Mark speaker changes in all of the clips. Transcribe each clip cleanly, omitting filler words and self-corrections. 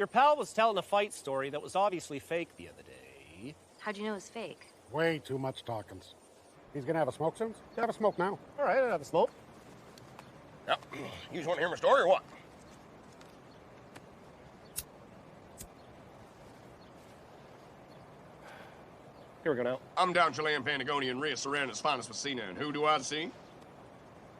Speaker 1: Your pal was telling a fight story that was obviously fake the other day.
Speaker 2: How'd you know it was fake?
Speaker 3: Way too much talkings. He's gonna have a smoke soon? Have a smoke now.
Speaker 1: All right, I'll have a smoke.
Speaker 4: Yeah. You just want to hear my story or what?
Speaker 1: Here we go now.
Speaker 4: I'm down Chilean Patagonia and Rio surrounded as finest Vecina, and who do I see?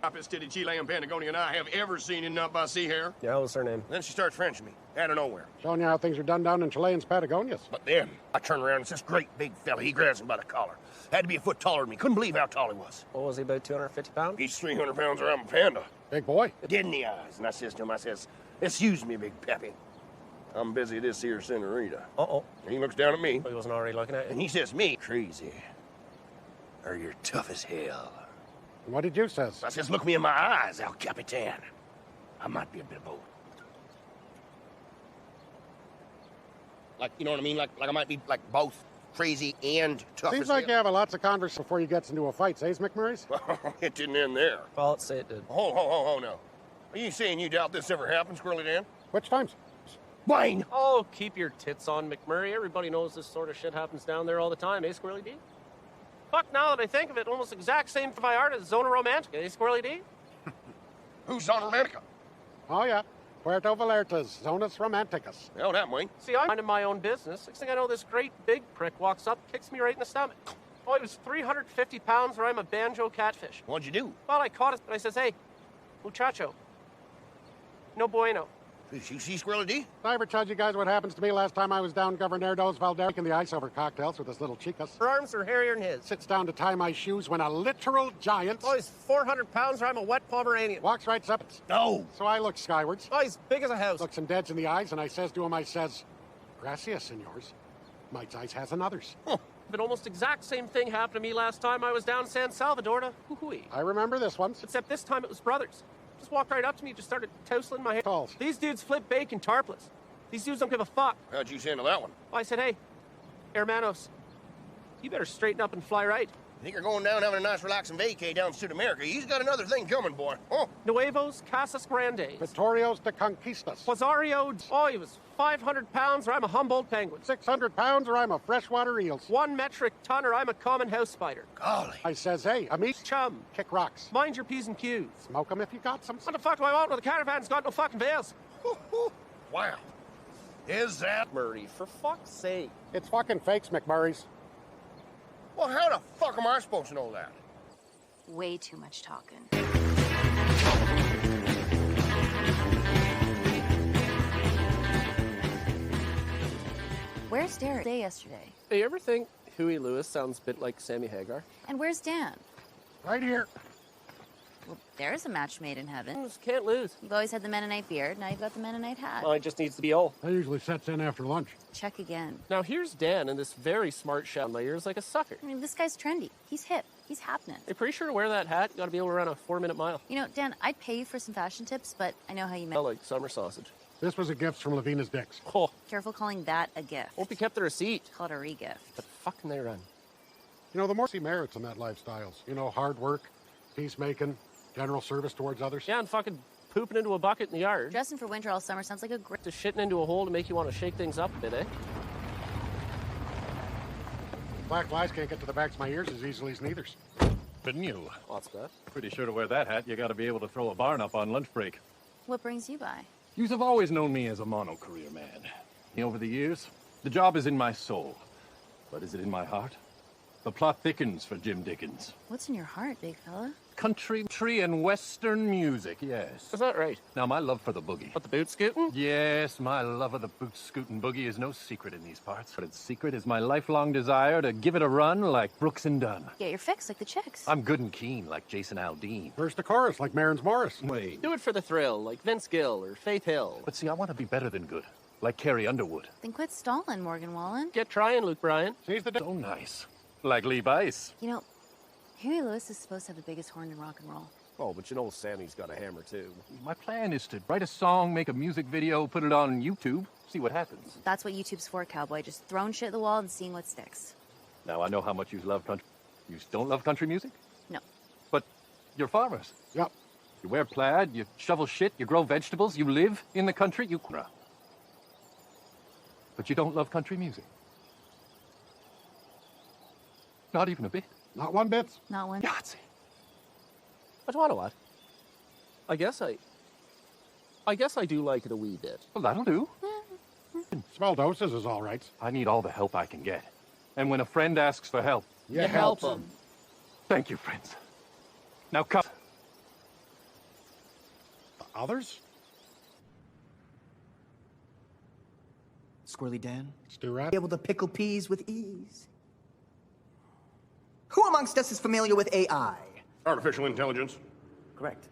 Speaker 4: Hottest titty Chilean Patagonia I have ever seen in Not by Sea hair.
Speaker 1: Yeah, what's her name?
Speaker 4: Then she starts Frenching me, out of nowhere.
Speaker 3: Showing you how things are done down in Chileans Patagonias.
Speaker 4: But then, I turn around and it's this great big fella. He grabs him by the collar. Had to be a foot taller than me. Couldn't believe how tall he was.
Speaker 1: What was he, about 250 pounds?
Speaker 4: He's 300 pounds or I'm a panda.
Speaker 3: Big boy.
Speaker 4: Dead in the eyes. And I says to him, I says, excuse me, big peppy. I'm busy this here senorita.
Speaker 1: Uh-oh.
Speaker 4: And he looks down at me.
Speaker 1: He wasn't already looking at you?
Speaker 4: And he says to me, crazy. Or you're tough as hell.
Speaker 3: And what did you says?
Speaker 4: I says, look me in my eyes, El Capitan. I might be a bit of both. Like, you know what I mean? Like I might be, like, both crazy and tough
Speaker 3: Seems
Speaker 4: as
Speaker 3: like you
Speaker 4: hell.
Speaker 3: have lots of converse before you gets into a fight, says McMurray's?
Speaker 4: It didn't end there.
Speaker 1: Well, let's say it did.
Speaker 4: Hold now. Are you saying you doubt this ever happened, Squirrely Dan?
Speaker 3: Which times?
Speaker 4: Wayne!
Speaker 1: Oh, keep your tits on, McMurray. Everybody knows this sort of shit happens down there all the time, eh, Squirrely D? Fuck, now that I think of it, almost exact same for my art as Zona Romantica, eh, Squirrely D?
Speaker 4: Who's Zona Romantica?
Speaker 3: Oh, yeah. Puerto Vallarta's, Zonas Romanticas.
Speaker 4: Hell, that Wayne.
Speaker 1: See, I'm minding my own business. Next thing I know, this great big prick walks up, kicks me right in the stomach. Oh, he was 350 pounds, or I'm a banjo catfish.
Speaker 4: What'd you do?
Speaker 1: Well, I caught it, and I says, hey, muchacho. No bueno.
Speaker 4: You see Squirrely D?
Speaker 3: Did I ever tell you guys what happens to me last time I was down Governor Dos Valder in the ice over cocktails with his little chicas?
Speaker 1: Her arms are hairier than his.
Speaker 3: Sits down to tie my shoes when a literal giant
Speaker 1: Oh, he's 400 pounds, or I'm a wet Pomeranian.
Speaker 3: walks right up.
Speaker 4: No.
Speaker 3: So I look skywards,
Speaker 1: Oh, he's big as a house.
Speaker 3: looks him dead in the eyes, and I says to him, I says, gracias, senors. My size has another's.
Speaker 1: But almost exact same thing happened to me last time I was down San Salvador to hoo-hooey.
Speaker 3: I remember this one.
Speaker 1: Except this time it was brothers. Just walked right up to me, just started tousling my hair.
Speaker 3: Calls.
Speaker 1: These dudes flip bacon tarpless. These dudes don't give a fuck.
Speaker 4: How'd you handle that one?
Speaker 1: I said, hey, hermanos, you better straighten up and fly right.
Speaker 4: You think you're going down having a nice relaxing vacay down in South America? He's got another thing coming, boy. Oh,
Speaker 1: Nuevos Casas Grandes.
Speaker 3: Victorios de Conquistas.
Speaker 1: Wasario, oh, he was 500 pounds, or I'm a Humboldt penguin.
Speaker 3: 600 pounds, or I'm a freshwater eels.
Speaker 1: 1 metric ton, or I'm a common house spider.
Speaker 4: golly.
Speaker 3: I says, hey, amish,
Speaker 1: Chum,
Speaker 3: kick rocks.
Speaker 1: mind your P's and Q's.
Speaker 3: Smoke 'em if you got some.
Speaker 1: What the fuck do I want when the caravan's got no fucking veils?
Speaker 4: Wow. Is that...
Speaker 1: Murray, for fuck's sake.
Speaker 3: It's fucking fakes, McMurray's.
Speaker 4: Well, how the fuck am I supposed to know that?
Speaker 2: Way too much talking. Where's Derek yesterday?
Speaker 1: Hey, you ever think Huey Lewis sounds a bit like Sammy Hagar?
Speaker 2: And where's Dan?
Speaker 3: Right here.
Speaker 2: Well, there's a match made in heaven.
Speaker 1: Just can't lose.
Speaker 2: You've always had the Mennonite beard, now you've got the Mennonite hat.
Speaker 1: Well, it just needs to be all.
Speaker 3: That usually sets in after lunch.
Speaker 2: Check again.
Speaker 1: Now here's Dan in this very smart shell in my ears like a sucker.
Speaker 2: I mean, this guy's trendy. He's hip. He's happening.
Speaker 1: You're pretty sure to wear that hat, you gotta be able to run a 4-minute mile.
Speaker 2: You know, Dan, I'd pay you for some fashion tips, but I know how you
Speaker 1: I
Speaker 2: make.
Speaker 1: like summer sausage.
Speaker 3: This was a gift from Lavina's Dicks.
Speaker 1: Oh,
Speaker 2: Careful calling that a gift.
Speaker 1: hope you kept the receipt.
Speaker 2: Call it a regift.
Speaker 1: But fucking they run.
Speaker 3: You know, the more see merits in that lifestyles. You know, hard work, peacemaking, general service towards others.
Speaker 1: Yeah, and fucking pooping into a bucket in the yard.
Speaker 2: Dressing for winter all summer sounds like a great...
Speaker 1: Just shitting into a hole to make you want to shake things up a bit, eh?
Speaker 3: Black flies can't get to the backs of my ears as easily as neithers.
Speaker 5: Couldn't you?
Speaker 1: What's that?
Speaker 5: Pretty sure to wear that hat, you gotta be able to throw a barn up on lunch break.
Speaker 2: What brings you by?
Speaker 5: Yous have always known me as a mono-career man. Over the years, the job is in my soul. But is it in my heart? The plot thickens for Jim Dickens.
Speaker 2: What's in your heart, big fella?
Speaker 5: Country, tree, and western music, yes.
Speaker 1: Is that right?
Speaker 5: Now, my love for the boogie.
Speaker 1: What, the boot scooting?
Speaker 5: Yes, my love of the boot-scooting boogie is no secret in these parts. But its secret is my lifelong desire to give it a run like Brooks and Dunn.
Speaker 2: Get your fix like the chicks.
Speaker 5: I'm good and keen like Jason Aldean.
Speaker 3: First the chorus, like Marin's Morris.
Speaker 5: Wait.
Speaker 1: Do it for the thrill, like Vince Gill or Faith Hill.
Speaker 5: But see, I want to be better than good, like Carrie Underwood.
Speaker 2: Then quit stalling, Morgan Wallen.
Speaker 1: Get trying, Luke Bryan.
Speaker 3: She's the...
Speaker 5: So nice. Like Lee Bice.
Speaker 2: You know, Huey Lewis is supposed to have the biggest horn in rock and roll.
Speaker 1: Oh, but you know Sammy's got a hammer, too.
Speaker 5: My plan is to write a song, make a music video, put it on YouTube, see what happens.
Speaker 2: That's what YouTube's for, cowboy. Just throwing shit at the wall and seeing what sticks.
Speaker 5: Now, I know how much you love country. You don't love country music?
Speaker 2: No.
Speaker 5: But you're farmers.
Speaker 3: Yep.
Speaker 5: You wear plaid, you shovel shit, you grow vegetables, you live in the country, you... But you don't love country music? Not even a bit?
Speaker 3: Not one bit.
Speaker 2: Not one.
Speaker 5: Yahtzee.
Speaker 1: But you wanna what? I guess I do like it a wee bit.
Speaker 5: Well, that'll do.
Speaker 3: Small doses is all right.
Speaker 5: I need all the help I can get. And when a friend asks for help,
Speaker 3: You help them.
Speaker 5: thank you, friends. Now come.
Speaker 3: Others?
Speaker 6: Squirrely Dan?
Speaker 3: Stew rat?
Speaker 6: Able to pickle peas with ease. Who amongst us is familiar with AI?
Speaker 4: Artificial intelligence.
Speaker 6: Correct.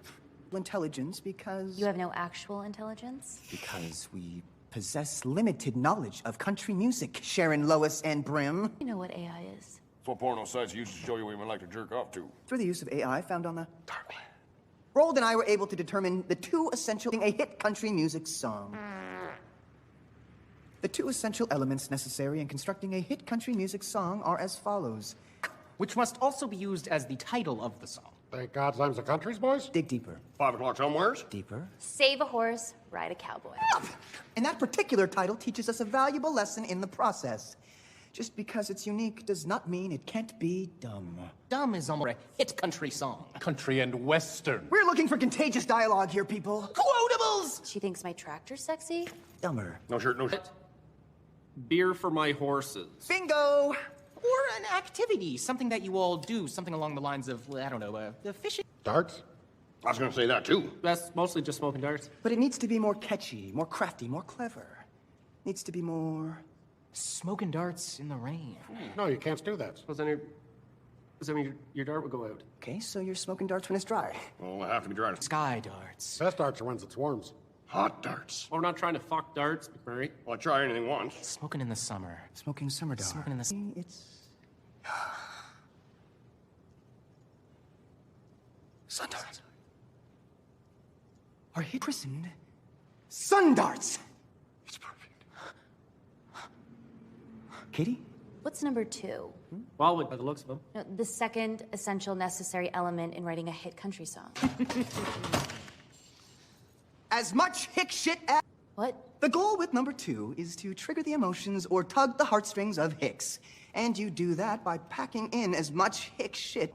Speaker 6: Intelligence because...
Speaker 2: You have no actual intelligence?
Speaker 6: Because we possess limited knowledge of country music, Sharon, Lois, and Brim.
Speaker 2: You know what AI is.
Speaker 4: That's what porno sites used to show you what you like to jerk off to.
Speaker 6: Through the use of AI found on the dark web, Roald and I were able to determine the two essential a hit country music song. The two essential elements necessary in constructing a hit country music song are as follows.
Speaker 7: Which must also be used as the title of the song.
Speaker 3: Thank God times the country's boys.
Speaker 6: Dig deeper.
Speaker 4: 5 o'clock somewheres?
Speaker 6: Deeper.
Speaker 2: Save a horse, ride a cowboy.
Speaker 6: And that particular title teaches us a valuable lesson in the process. Just because it's unique does not mean it can't be dumb.
Speaker 7: Dumb is almost a hit country song.
Speaker 5: Country and Western.
Speaker 6: We're looking for contagious dialogue here, people.
Speaker 7: Quotables!
Speaker 2: She thinks my tractor's sexy?
Speaker 6: Dumber.
Speaker 4: No shirt, no shit.
Speaker 1: Beer for my horses.
Speaker 6: Bingo!
Speaker 7: Or an activity, something that you all do, something along the lines of, I don't know, the fishing.
Speaker 3: Darts?
Speaker 4: I was gonna say that too.
Speaker 1: That's mostly just smoking darts.
Speaker 6: But it needs to be more catchy, more crafty, more clever. Needs to be more...
Speaker 7: Smoking darts in the rain.
Speaker 3: No, you can't do that.
Speaker 1: Does that mean your dart would go out?
Speaker 6: Okay, so you're smoking darts when it's dry.
Speaker 4: Well, I have to be dry to...
Speaker 7: Sky darts.
Speaker 3: Best darts are ones that swarms.
Speaker 4: Hot darts.
Speaker 1: Well, we're not trying to fuck darts, McMurray.
Speaker 4: Well, I try anything once.
Speaker 7: Smoking in the summer.
Speaker 6: Smoking summer darts.
Speaker 7: Smoking in the...
Speaker 6: It's... Sun darts. Are hit christened sun darts.
Speaker 5: It's perfect.
Speaker 6: Katie?
Speaker 2: What's number 2?
Speaker 1: Well, by the looks of them.
Speaker 2: No, the second essential necessary element in writing a hit country song.
Speaker 6: As much hick shit as...
Speaker 2: What?
Speaker 6: The goal with number 2 is to trigger the emotions or tug the heartstrings of hicks. And you do that by packing in as much hick shit.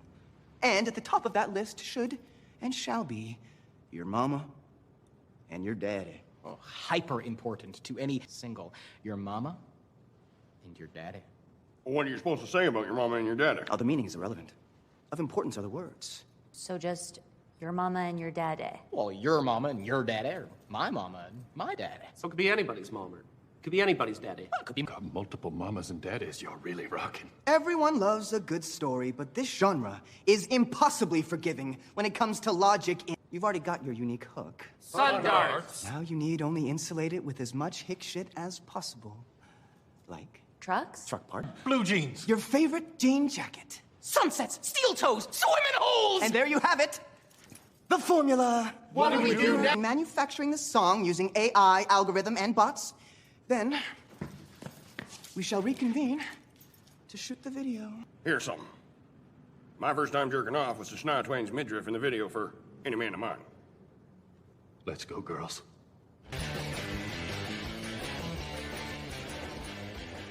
Speaker 6: And at the top of that list should and shall be your mama and your daddy.
Speaker 7: Oh, hyper important to any single. Your mama and your daddy.
Speaker 4: Well, what are you supposed to say about your mama and your daddy?
Speaker 6: Oh, the meaning is irrelevant. Of importance are the words.
Speaker 2: So just your mama and your daddy.
Speaker 7: Well, your mama and your daddy, or my mama and my daddy.
Speaker 1: So it could be anybody's mom, or it could be anybody's daddy.
Speaker 7: Well, it could be...
Speaker 5: Got multiple mamas and daddies. You're really rocking.
Speaker 6: Everyone loves a good story, but this genre is impossibly forgiving when it comes to logic. You've already got your unique hook.
Speaker 1: Sun darts.
Speaker 6: Now you need only insulate it with as much hick shit as possible. Like
Speaker 2: Trucks?
Speaker 6: truck part.
Speaker 5: Blue jeans.
Speaker 6: Your favorite jean jacket.
Speaker 7: Sunsets, steel toes, swimming holes!
Speaker 6: And there you have it. The formula.
Speaker 1: What do we do now?
Speaker 6: Manufacturing the song using AI, algorithm, and bots. Then we shall reconvene to shoot the video.
Speaker 4: Here's something. My first time jerking off was to Shania Twain's midriff in the video for Any Man of Mine.
Speaker 5: Let's go, girls.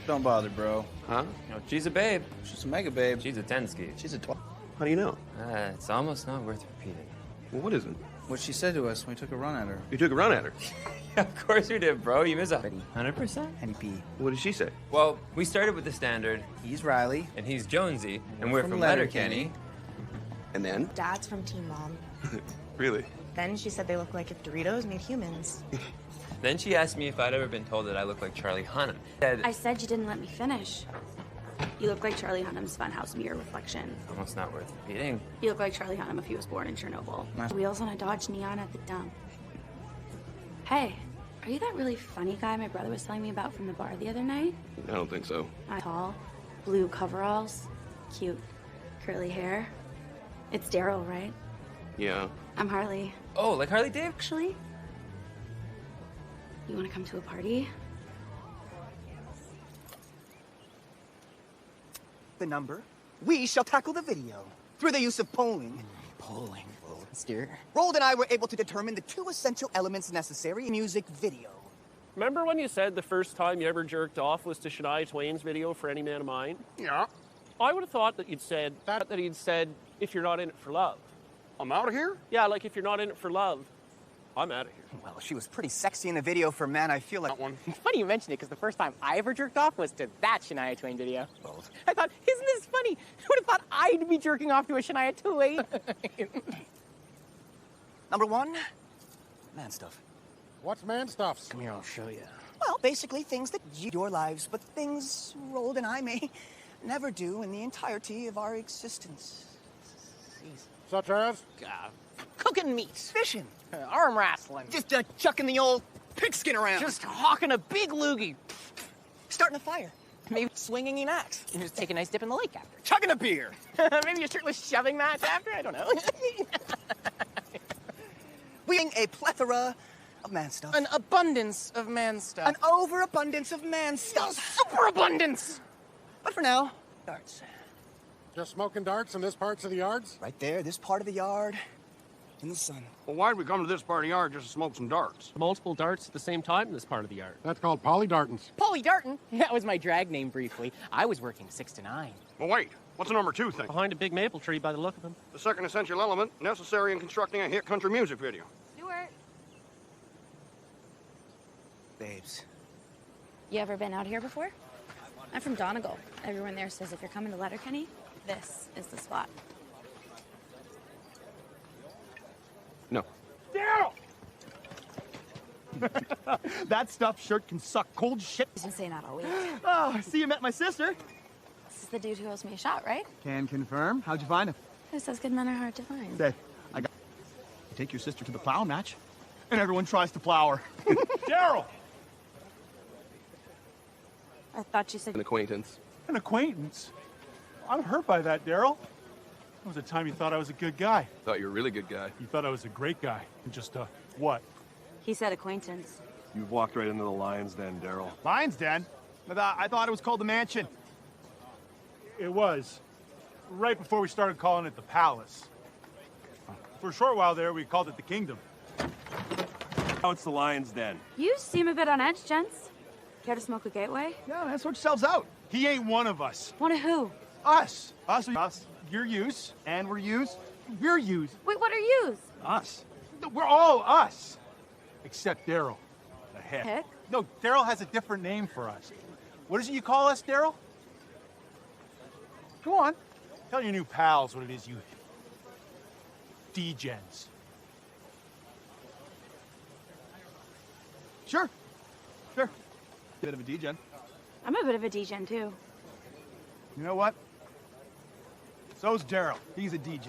Speaker 8: Don't bother, bro.
Speaker 9: Huh? No, she's a babe.
Speaker 8: She's a mega babe.
Speaker 9: She's a 10-ski.
Speaker 8: She's a 12.
Speaker 9: How do you know? It's almost not worth repeating.
Speaker 8: Well, what isn't? What she said to us when we took a run at her.
Speaker 9: You took a run at her? Of course we did, bro. You miss 100%?
Speaker 8: Henny P.
Speaker 9: What did she say? Well, we started with the standard.
Speaker 8: He's Riley.
Speaker 9: And he's Jonesy. And we're from Letterkenny.
Speaker 10: And then? Dad's from Teen Mom.
Speaker 9: Really?
Speaker 10: Then she said they look like if Doritos made humans.
Speaker 9: Then she asked me if I'd ever been told that I look like Charlie Hunnam.
Speaker 11: I said you didn't let me finish. You look like Charlie Hunnam's funhouse mirror reflection.
Speaker 9: Almost not worth repeating.
Speaker 11: You look like Charlie Hunnam if he was born in Chernobyl. Wheels on a Dodge Neon at the dump. Hey, are you that really funny guy my brother was telling me about from the bar the other night?
Speaker 9: I don't think so.
Speaker 11: Tall, blue coveralls, cute, curly hair. It's Daryl, right?
Speaker 9: Yeah.
Speaker 11: I'm Harley.
Speaker 9: Oh, like Harley Dave?
Speaker 11: Actually, you want to come to a party?
Speaker 6: The number. We shall tackle the video through the use of polling.
Speaker 7: Polling. Let's steer.
Speaker 6: Roald and I were able to determine the two essential elements necessary in music video.
Speaker 1: Remember when you said the first time you ever jerked off was to Shania Twain's video for Any Man of Mine?
Speaker 3: Yeah.
Speaker 1: I would have thought that he'd said, if you're not in it for love.
Speaker 3: I'm out of here?
Speaker 1: Yeah, like if you're not in it for love, I'm out of here.
Speaker 6: Well, she was pretty sexy in the video for Man, I Feel Like.
Speaker 3: That one.
Speaker 7: It's funny you mention it, because the first time I ever jerked off was to that Shania Twain video. I thought, isn't this funny? Who would have thought I'd be jerking off to a Shania Twain?
Speaker 6: Number one, man stuff.
Speaker 3: What's man stuffs?
Speaker 7: Come here, I'll show you.
Speaker 6: Well, basically things that your lives, but things Roald and I may never do in the entirety of our existence.
Speaker 3: Such as?
Speaker 7: Cooking meat.
Speaker 6: Fishing.
Speaker 7: Arm wrestling.
Speaker 6: Just chucking the old pigskin around.
Speaker 7: Just hawking a big loogie.
Speaker 6: Starting a fire.
Speaker 7: Maybe swinging an axe. You just take a nice dip in the lake after.
Speaker 6: Chugging a beer.
Speaker 7: Maybe a shirtless shoving match after? I don't know.
Speaker 6: Being a plethora of man stuff.
Speaker 7: An abundance of man stuff.
Speaker 6: An overabundance of man stuff.
Speaker 7: Superabundance!
Speaker 6: But for now, darts.
Speaker 3: Just smoking darts in this parts of the yards?
Speaker 6: Right there, this part of the yard, in the sun.
Speaker 12: Well, why'd we come to this part of the yard just to smoke some darts?
Speaker 1: Multiple darts at the same time in this part of the yard.
Speaker 3: That's called polydartins.
Speaker 7: Polly Darton. That was my drag name briefly. I was working 6 to 9.
Speaker 12: Well, wait. What's the number 2 thing?
Speaker 1: Behind a big maple tree by the look of him.
Speaker 12: The second essential element necessary in constructing a hit country music video.
Speaker 11: Stuart.
Speaker 6: Babes.
Speaker 11: You ever been out here before? I'm from Donegal. Everyone there says if you're coming to Letterkenny, this is the spot.
Speaker 12: No.
Speaker 7: Daryl! That stuffed shirt can suck cold shit.
Speaker 11: He's been saying that all week.
Speaker 7: Oh, I see you met my sister.
Speaker 11: This is the dude who owes me a shot, right?
Speaker 7: Can confirm. How'd you find him?
Speaker 11: Who says good men are hard to find?
Speaker 7: Say, I got... You take your sister to the plow match, and everyone tries to plow her. Daryl!
Speaker 11: I thought you said...
Speaker 4: An acquaintance.
Speaker 13: An acquaintance? I'm hurt by that, Daryl. There was a time you thought I was a good guy.
Speaker 4: Thought you were a really good guy.
Speaker 13: You thought I was a great guy. Just, what?
Speaker 11: He said acquaintance.
Speaker 5: You've walked right into the lion's den, Daryl.
Speaker 7: Lion's Den? I thought it was called the Mansion.
Speaker 13: It was. Right before we started calling it the Palace. For a short while there, we called it the Kingdom.
Speaker 5: Now it's the lion's den.
Speaker 11: You seem a bit on edge, gents. Care to smoke a gateway?
Speaker 7: Yeah, that sort yourselves out.
Speaker 13: He ain't one of us.
Speaker 11: One of who?
Speaker 13: Us. Us. You're use. And we're use. We're use.
Speaker 11: Wait, what are yous?
Speaker 13: Us. We're all us. Except Daryl. The heck.
Speaker 11: Heck?
Speaker 13: No, Daryl has a different name for us. What is it you call us, Daryl? Go on. Tell your new pals what it is you... D-gens.
Speaker 7: Sure. Bit of a D-gen.
Speaker 11: I'm a bit of a D-gen, too.
Speaker 7: You know what? So's Daryl. He's a DJ.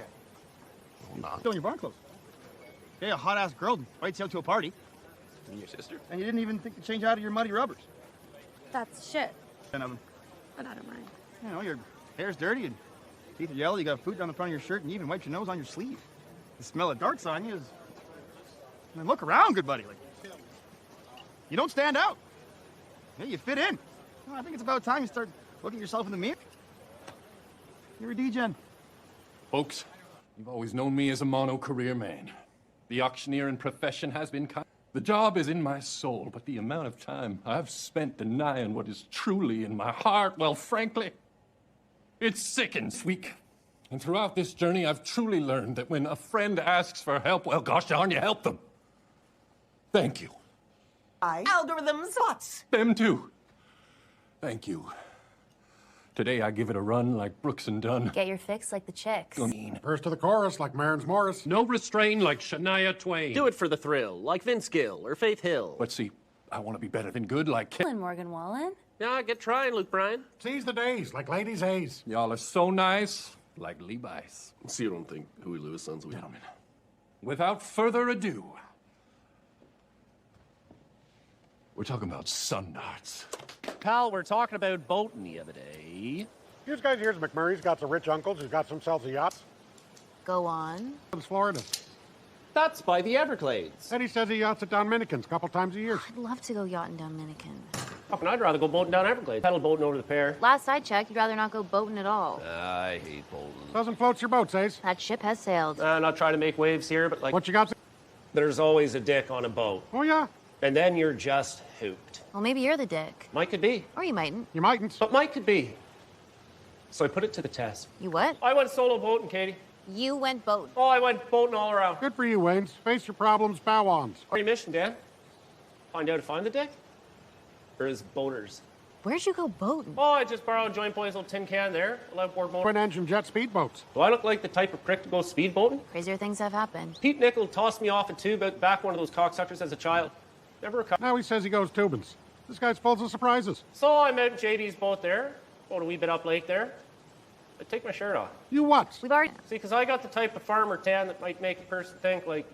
Speaker 4: Well, not.
Speaker 7: Still in your barn clothes. Okay, a hot-ass girl invites you out to a party.
Speaker 4: And your sister?
Speaker 7: And you didn't even think to change out of your muddy rubbers.
Speaker 11: That's shit.
Speaker 7: 10 of them.
Speaker 11: But I don't mind.
Speaker 7: You know, your hair's dirty and teeth are yellow, you got food down the front of your shirt, and you even wiped your nose on your sleeve. The smell of darts on you is... I mean, look around, good buddy. Like, you don't stand out. Yeah, you fit in. Well, I think it's about time you start looking at yourself in the mirror. You're a D-gen.
Speaker 5: Folks, you've always known me as a mono-career man. The auctioneering profession has been kind. The job is in my soul, but the amount of time I've spent denying what is truly in my heart, well, frankly, it sickens. Week. And throughout this journey, I've truly learned that when a friend asks for help, well, gosh darn, you help them. Thank you.
Speaker 6: Algorithms. Spots.
Speaker 5: Them too. Thank you. Today I give it a run like Brooks and Dunn.
Speaker 2: Get your fix like the chicks.
Speaker 3: First to the chorus like Marin's Morris.
Speaker 5: No restraint like Shania Twain.
Speaker 1: Do it for the thrill, like Vince Gill or Faith Hill.
Speaker 5: But see, I want to be better than good like
Speaker 2: And Morgan Wallen.
Speaker 1: Yeah, get trying, Luke Bryan.
Speaker 3: Seize the days like Ladies Haze.
Speaker 5: Y'all are so nice, like Levi's.
Speaker 4: So you don't think Huey Lewis sounds weird?
Speaker 5: Gentlemen, without further ado, we're talking about sun darts.
Speaker 1: Pal, we're talking about boating the other day.
Speaker 3: You guys here's McMurray's got some rich uncles who's got themselves a yacht.
Speaker 2: Go on.
Speaker 3: It's Florida.
Speaker 1: That's by the Everglades.
Speaker 3: And he says he yachts at Dominicans a couple times a year.
Speaker 2: I'd love to go yachting down Dominican.
Speaker 1: Fucking, I'd rather go boating down Everglades. Pedal boating over the pair.
Speaker 2: Last I checked, you'd rather not go boating at all.
Speaker 4: I hate boating.
Speaker 3: Doesn't float your boat, Ace.
Speaker 2: That ship has sailed.
Speaker 1: Not trying to make waves here, but like...
Speaker 3: What you got?
Speaker 1: There's always a dick on a boat.
Speaker 3: Oh, yeah.
Speaker 1: And then you're just hooped.
Speaker 2: Well, maybe you're the dick.
Speaker 1: Mike could be.
Speaker 2: Or you mightn't.
Speaker 3: You mightn't.
Speaker 1: But Mike could be. So I put it to the test.
Speaker 2: You what?
Speaker 1: I went solo boating, Katie.
Speaker 2: You went boating.
Speaker 1: Oh, I went boating all around.
Speaker 3: Good for you, Waynes. Face your problems, bow-ons.
Speaker 1: What's your mission, Dan? Find out if I'm the dick? Or is boaters?
Speaker 2: Where'd you go boating?
Speaker 1: Oh, I just borrowed Joint Boy's little tin can there. 11-board motor.
Speaker 3: Twin-engine jet speedboats.
Speaker 1: Do I look like the type of prick to go speedboating?
Speaker 2: Crazier things have happened.
Speaker 1: Pete Nickel tossed me off a tube out back one of those cocksuckers as a child. Never a
Speaker 3: Now he says he goes tubins. This guy's full of surprises.
Speaker 1: So I'm out in JD's boat there. Going a wee bit up lake there. I take my shirt off.
Speaker 3: You what?
Speaker 2: We've already...
Speaker 1: See, because I got the type of farmer tan that might make a person think, like,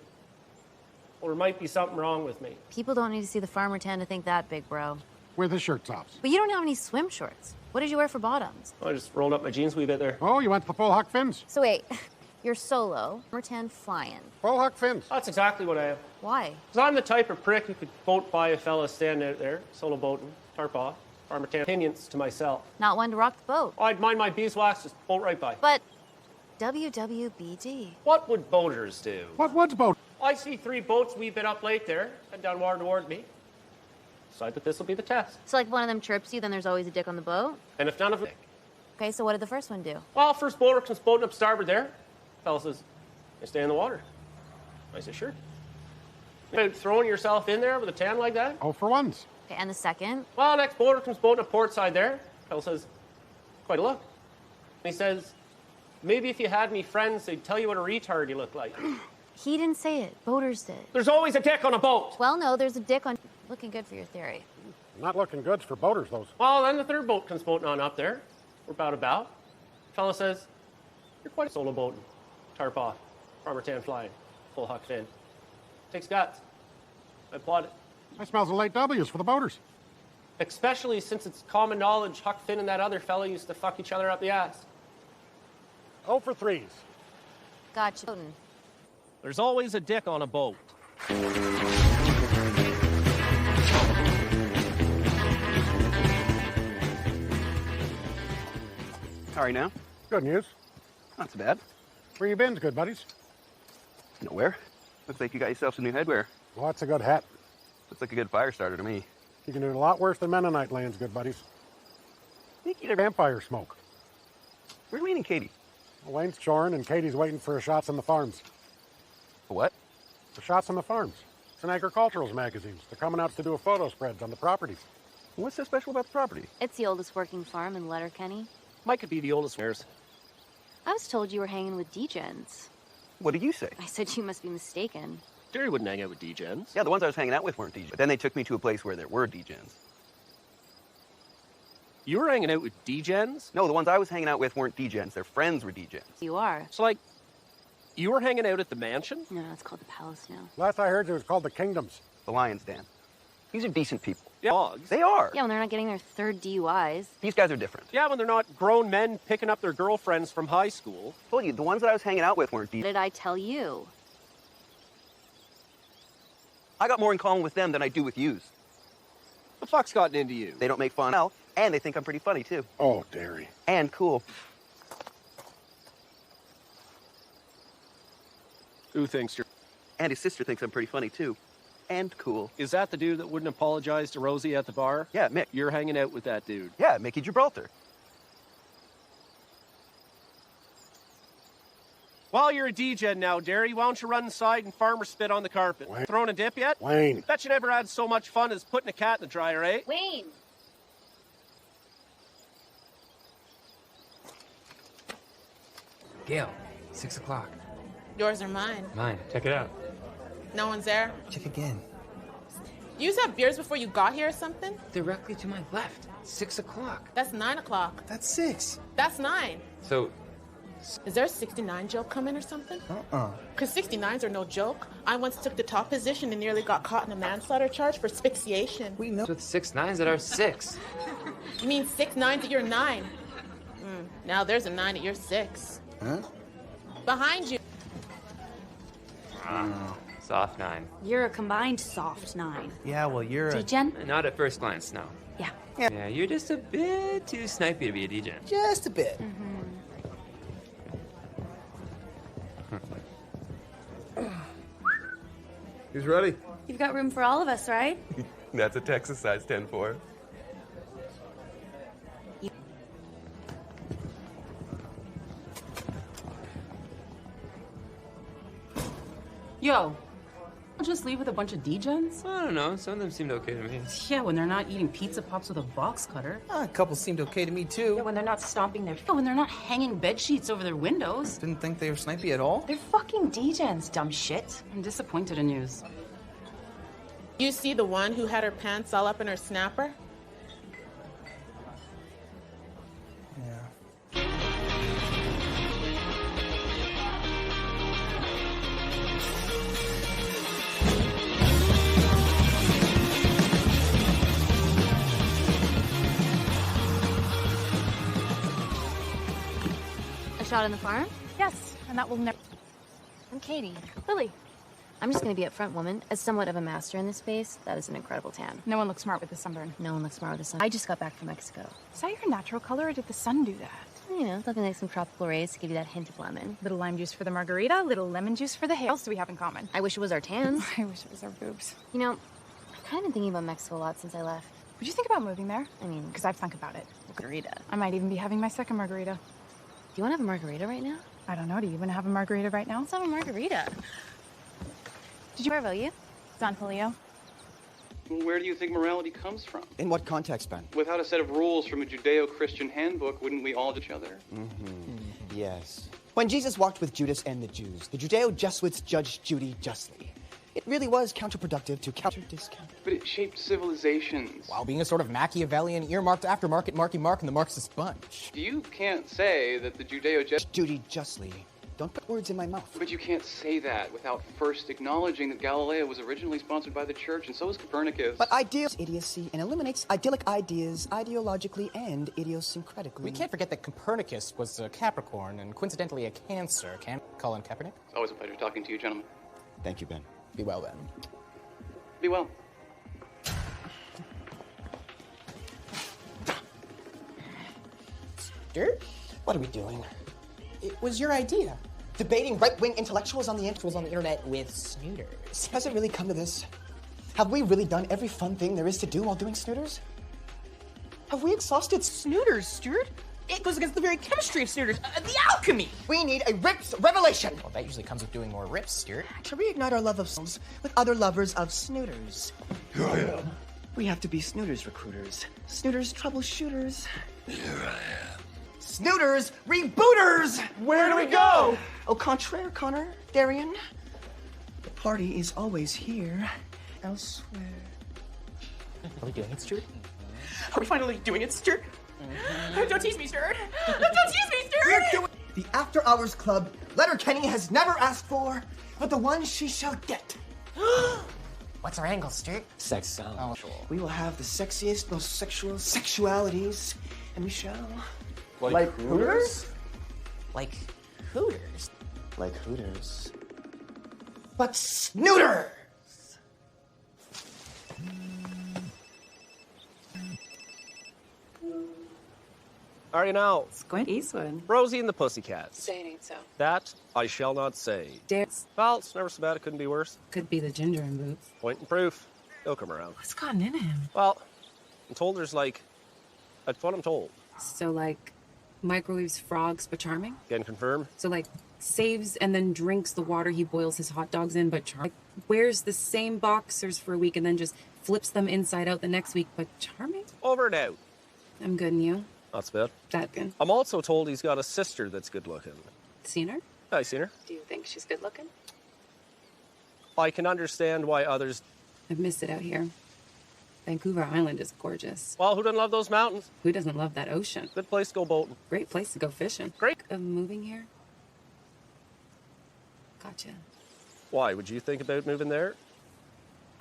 Speaker 1: well, there might be something wrong with me.
Speaker 2: People don't need to see the farmer tan to think that, big bro.
Speaker 3: With his shirt tops.
Speaker 2: But you don't have any swim shorts. What did you wear for bottoms?
Speaker 1: I just rolled up my jeans a wee bit there.
Speaker 3: Oh, you went to the full Huck Fins.
Speaker 2: So wait, you're solo, farmer tan flying.
Speaker 3: Full Huck Fins.
Speaker 1: That's exactly what I am.
Speaker 2: Why?
Speaker 1: Because I'm the type of prick who could boat by a fella standing out there, solo boating, tarp off, farmer tan, opinions to myself.
Speaker 2: Not one to rock the boat.
Speaker 1: Oh, I'd mind my beeswax, just boat right by.
Speaker 2: But WWBD.
Speaker 1: What would boaters do?
Speaker 3: What wood's boat?
Speaker 1: I see 3 boats wee bit up lake there, head down water toward me. Decide that this will be the test.
Speaker 2: So like one of them chirps you, then there's always a dick on the boat?
Speaker 1: And if none of them...
Speaker 2: Okay, so what did the first one do?
Speaker 1: Well, first boater comes boating up starboard there. Fella says, "I stay in the water." I said, "Sure." About throwing yourself in there with a tan like that?
Speaker 3: Oh, for once.
Speaker 2: Okay, and the second?
Speaker 1: Well, next boater comes boating up port side there. Fella says, "Quite a look." And he says, "Maybe if you had me friends, they'd tell you what a retard you look like."
Speaker 2: He didn't say it. Boaters did.
Speaker 1: There's always a dick on a boat.
Speaker 2: Well, no, there's a dick on... Looking good for your theory.
Speaker 3: Not looking good for boaters, those.
Speaker 1: Well, then the third boat comes boating on up there. We're about. Fella says, "You're quite a solo boating. Tarp off. Farmer tan flying. Full Huck fin. Takes guts." I applaud it.
Speaker 3: That smells of late W's for the boaters.
Speaker 1: Especially since it's common knowledge Huck Finn and that other fella used to fuck each other up the ass.
Speaker 3: 0 for 3s.
Speaker 2: Gotcha. Boating.
Speaker 1: There's always a dick on a boat.
Speaker 12: How are you now?
Speaker 3: Good news.
Speaker 12: Not so bad.
Speaker 3: Where you been, good buddies?
Speaker 12: Nowhere. Looks like you got yourself some new headwear.
Speaker 3: Well, that's a good hat.
Speaker 12: Looks like a good fire starter to me.
Speaker 3: You can do it a lot worse than Mennonite lands, good buddies.
Speaker 12: Think you'd ever...
Speaker 3: Vampire smoke.
Speaker 12: Where are we meeting Katie?
Speaker 3: Well, Wayne's choring and Katie's waiting for her shots on the farms.
Speaker 12: For what?
Speaker 3: The shots on the farms. It's an agriculturals magazines. They're coming out to do a photo spreads on the properties.
Speaker 12: What's so special about the property?
Speaker 2: It's the oldest working farm in Letterkenny.
Speaker 1: Mike could be the oldest heirs.
Speaker 2: I was told you were hanging with D-gens.
Speaker 12: What did you say?
Speaker 2: I said you must be mistaken.
Speaker 1: Jerry wouldn't hang out with D-gens.
Speaker 12: Yeah, the ones I was hanging out with weren't DJs. But then they took me to a place where there were DJs.
Speaker 1: You were hanging out with D-gens?
Speaker 12: No, the ones I was hanging out with weren't DJs. Their friends were DJs.
Speaker 2: You are.
Speaker 1: So, like, you were hanging out at the mansion?
Speaker 2: No, it's called the Palace now.
Speaker 3: Last I heard, it was called the Kingdoms.
Speaker 12: The Lions, Dan. These are decent people.
Speaker 1: Yeah. Dogs.
Speaker 12: They are.
Speaker 2: Yeah, when they're not getting their third DUIs.
Speaker 12: These guys are different.
Speaker 1: Yeah, when they're not grown men picking up their girlfriends from high school.
Speaker 12: I told you, the ones that I was hanging out with weren't
Speaker 2: What
Speaker 12: DJs.
Speaker 2: did I tell you?
Speaker 12: I got more in common with them than I do with yous.
Speaker 1: The fuck's gotten into you?
Speaker 12: They don't make fun of, and they think I'm pretty funny, too.
Speaker 3: Oh, Derry.
Speaker 12: And cool.
Speaker 1: Who thinks you're...
Speaker 12: And his sister thinks I'm pretty funny, too. And cool.
Speaker 1: Is that the dude that wouldn't apologize to Rosie at the bar?
Speaker 12: Yeah, Mick.
Speaker 1: You're hanging out with that dude.
Speaker 12: Yeah, Mickey Gibraltar.
Speaker 1: Well, you're a DJ now, Derry. Why don't you run inside and farmer spit on the carpet?
Speaker 3: Wayne.
Speaker 1: Throwing a dip yet?
Speaker 3: Wayne.
Speaker 1: Bet you never had so much fun as putting a cat in the dryer, eh?
Speaker 2: Wayne!
Speaker 14: Gail, 6 o'clock.
Speaker 15: Yours or mine?
Speaker 14: Mine. Check it out.
Speaker 15: No one's there?
Speaker 14: Check again.
Speaker 15: You used to have beers before you got here or something?
Speaker 14: Directly to my left. 6 o'clock.
Speaker 15: That's 9 o'clock.
Speaker 14: That's 6.
Speaker 15: That's 9.
Speaker 14: So...
Speaker 15: Is there a 69 joke coming or something? Because 69s are no joke. I once took the top position and nearly got caught in a manslaughter charge for asphyxiation.
Speaker 14: We know with 6 9s that are 6.
Speaker 15: You mean 6 9s at your 9? Now there's a 9 at your 6.
Speaker 14: Huh?
Speaker 15: Behind you.
Speaker 14: Soft 9.
Speaker 11: You're a combined soft 9.
Speaker 14: Yeah, well, you're
Speaker 11: D-gen?
Speaker 14: Not at first glance, no.
Speaker 11: Yeah.
Speaker 14: Yeah, you're just a bit too snipey to be a DJ.
Speaker 8: Just a bit.
Speaker 16: He's ready.
Speaker 11: You've got room for all of us, right?
Speaker 16: That's a Texas size 10-4.
Speaker 17: Yo, I'll just leave with a bunch of degens?
Speaker 14: I don't know. Some of them seemed okay to me.
Speaker 17: Yeah, when they're not eating pizza pops with a box cutter.
Speaker 8: A couple seemed okay to me, too.
Speaker 17: Yeah, when they're not stomping their feet. When they're not hanging bed sheets over their windows.
Speaker 8: Didn't think they were snipey at all.
Speaker 17: They're fucking degens, dumb shit. I'm disappointed in yous.
Speaker 15: You see the one who had her pants all up in her snapper?
Speaker 2: A shot in the farm?
Speaker 18: Yes, and that will never.
Speaker 2: I'm Katie.
Speaker 18: Lily.
Speaker 2: I'm just gonna be upfront, woman. As somewhat of a master in this space, that is an incredible tan.
Speaker 18: No one looks smart with the sunburn.
Speaker 2: No one looks smart with the sun. I just got back from Mexico.
Speaker 18: Is that your natural color, or did the sun do that?
Speaker 2: You know, looking like some tropical rays to give you that hint of lemon.
Speaker 18: Little lime juice for the margarita, little lemon juice for the hair. What else do we have in common?
Speaker 2: I wish it was our tans.
Speaker 18: I wish it was our boobs.
Speaker 2: You know, I've kind of been thinking about Mexico a lot since I left.
Speaker 18: Would you think about moving there?
Speaker 2: I mean,
Speaker 18: because I've thunk about it.
Speaker 2: Margarita.
Speaker 18: I might even be having my second margarita.
Speaker 2: Do you want to have a margarita right now?
Speaker 18: I don't know. Do you want to have a margarita right now?
Speaker 2: Let's have a margarita. Where about you?
Speaker 18: Don Julio.
Speaker 19: Where do you think morality comes from?
Speaker 6: In what context, Ben?
Speaker 19: Without a set of rules from a Judeo-Christian handbook, wouldn't we all judge each other?
Speaker 6: Yes. When Jesus walked with Judas and the Jews, the Judeo-Jesuits judged Judy justly. It really was counterproductive to counter-discount.
Speaker 19: But it shaped civilizations.
Speaker 20: While being a sort of Machiavellian, earmarked aftermarket Marky Mark and the Marxist bunch.
Speaker 19: You can't say that the Judeo-Jesuits...
Speaker 6: Judy justly. Don't put words in my mouth.
Speaker 19: But you can't say that without first acknowledging that Galileo was originally sponsored by the church, and so was Copernicus.
Speaker 6: But ideas idiocy and eliminates idyllic ideas ideologically and idiosyncratically.
Speaker 20: We can't forget that Copernicus was a Capricorn and coincidentally a Cancer. Colin Kaepernick?
Speaker 19: It's always a pleasure talking to you, gentlemen.
Speaker 6: Thank you, Ben.
Speaker 20: Be well, Ben.
Speaker 19: Be well.
Speaker 6: Dirt? What are we doing? It was your idea. Debating right-wing intellectuals on the internet with snooters. Has it really come to this? Have we really done every fun thing there is to do while doing snooters? Have we exhausted
Speaker 17: Snooters, Stuart? It goes against the very chemistry of snooters. The alchemy!
Speaker 6: We need a rips revelation!
Speaker 20: Well, that usually comes with doing more rips, Stuart.
Speaker 6: To reignite our love of songs with other lovers of snooters.
Speaker 16: Here I am.
Speaker 6: We have to be snooters recruiters. Snooters troubleshooters.
Speaker 16: Here I am.
Speaker 6: Snooters rebooters!
Speaker 7: Where do we go?
Speaker 6: Au contraire, Connor, Darian. The party is always here. Elsewhere.
Speaker 20: Are we doing it, Stuart?
Speaker 17: Are we finally doing it, Stuart? Don't tease me, Stuart! Don't tease me, Stuart!
Speaker 6: The After Hours Club Letterkenny has never asked for, but the one she shall get.
Speaker 20: What's our angle, Stuart?
Speaker 6: Sex sound. We will have the sexiest, most sexual sexualities, and we shall...
Speaker 20: Like Hooters? Like Hooters?
Speaker 6: Like Hooters. But snooters!
Speaker 1: Are you now?
Speaker 17: Squint Eastwood.
Speaker 1: Rosie and the Pussycats.
Speaker 10: Say it ain't so.
Speaker 1: That I shall not say.
Speaker 17: Dance.
Speaker 1: Well, it's never so bad, it couldn't be worse.
Speaker 17: Could be the ginger in boots.
Speaker 1: Point and proof. He'll come around.
Speaker 17: What's gotten in him?
Speaker 1: Well, I'm told there's like... That's what I'm told.
Speaker 17: So, like, microwaves frogs, but charming?
Speaker 1: Can confirm.
Speaker 17: So, like, saves and then drinks the water he boils his hot dogs in, but charming? Like, wears the same boxers for a week and then just flips them inside out the next week, but charming?
Speaker 1: Over and out.
Speaker 17: I'm good, and you?
Speaker 1: That's bad.
Speaker 17: That good.
Speaker 1: I'm also told he's got a sister that's good looking.
Speaker 17: Seen her?
Speaker 1: I seen her.
Speaker 17: Do you think she's good looking?
Speaker 1: I can understand why others...
Speaker 17: I've missed it out here. Vancouver Island is gorgeous.
Speaker 1: Well, who doesn't love those mountains?
Speaker 17: Who doesn't love that ocean?
Speaker 1: Good place to go boating.
Speaker 17: Great place to go fishing.
Speaker 1: Great.
Speaker 17: Of moving here? Gotcha.
Speaker 1: Why, would you think about moving there?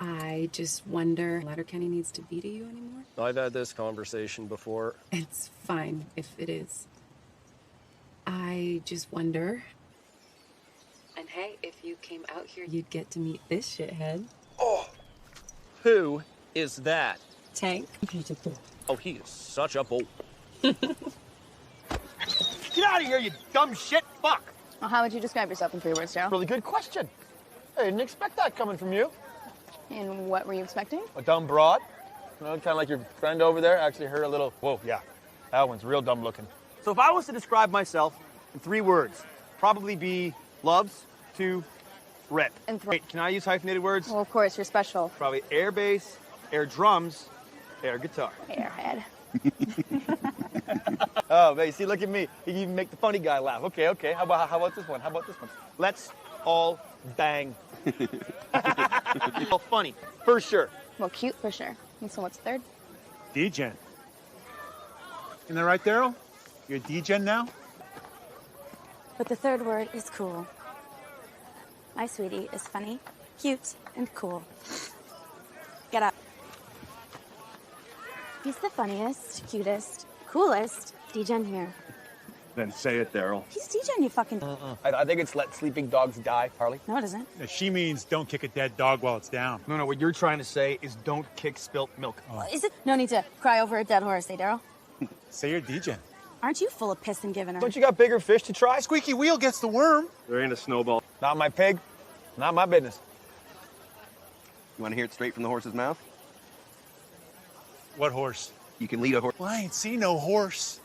Speaker 17: I just wonder Letterkenny needs to be to you anymore?
Speaker 1: I've had this conversation before.
Speaker 17: It's fine if it is. I just wonder. And hey, if you came out here, you'd get to meet this shithead.
Speaker 1: Oh! Who is that?
Speaker 17: Tank.
Speaker 1: Oh, he is such a bull.
Speaker 7: Get out of here, you dumb shit! Fuck!
Speaker 10: Well, how would you describe yourself in 3 words, Joe?
Speaker 7: Really good question. I didn't expect that coming from you.
Speaker 11: And what were you expecting?
Speaker 7: A dumb broad? You know, kind of like your friend over there. Actually heard a little, whoa, yeah. That one's real dumb looking. So if I was to describe myself in 3 words, probably be loves to rip.
Speaker 11: And
Speaker 7: Wait, can I use hyphenated words?
Speaker 11: Well, of course, you're special.
Speaker 7: Probably air bass, air drums, air guitar.
Speaker 11: Airhead.
Speaker 7: Oh, man, see, look at me. You can even make the funny guy laugh. Okay. How about this one? Let's all bang. Well, funny, for sure.
Speaker 11: Well, cute for sure. And so what's third?
Speaker 13: D-Gen. Isn't that right, Daryl? You're a D-Gen now?
Speaker 11: But the third word is cool. My sweetie is funny, cute, and cool. Get up. He's the funniest, cutest, coolest D-Gen here.
Speaker 13: Then say it, Daryl.
Speaker 11: He's D-Gen, you fucking...
Speaker 7: I think it's let sleeping dogs die, Harley.
Speaker 11: No, it isn't.
Speaker 13: She means don't kick a dead dog while it's down.
Speaker 7: No, what you're trying to say is don't kick spilt milk.
Speaker 11: Is it? No need to cry over a dead horse, eh, Daryl?
Speaker 13: Say you're D-Gen.
Speaker 11: Aren't you full of piss and giving her?
Speaker 7: Don't you got bigger fish to try?
Speaker 13: Squeaky wheel gets the worm.
Speaker 12: There ain't a snowball.
Speaker 7: Not my pig, not my business.
Speaker 12: You want to hear it straight from the horse's mouth?
Speaker 13: What horse?
Speaker 12: You can lead a horse.
Speaker 13: Well, I ain't seen no horse.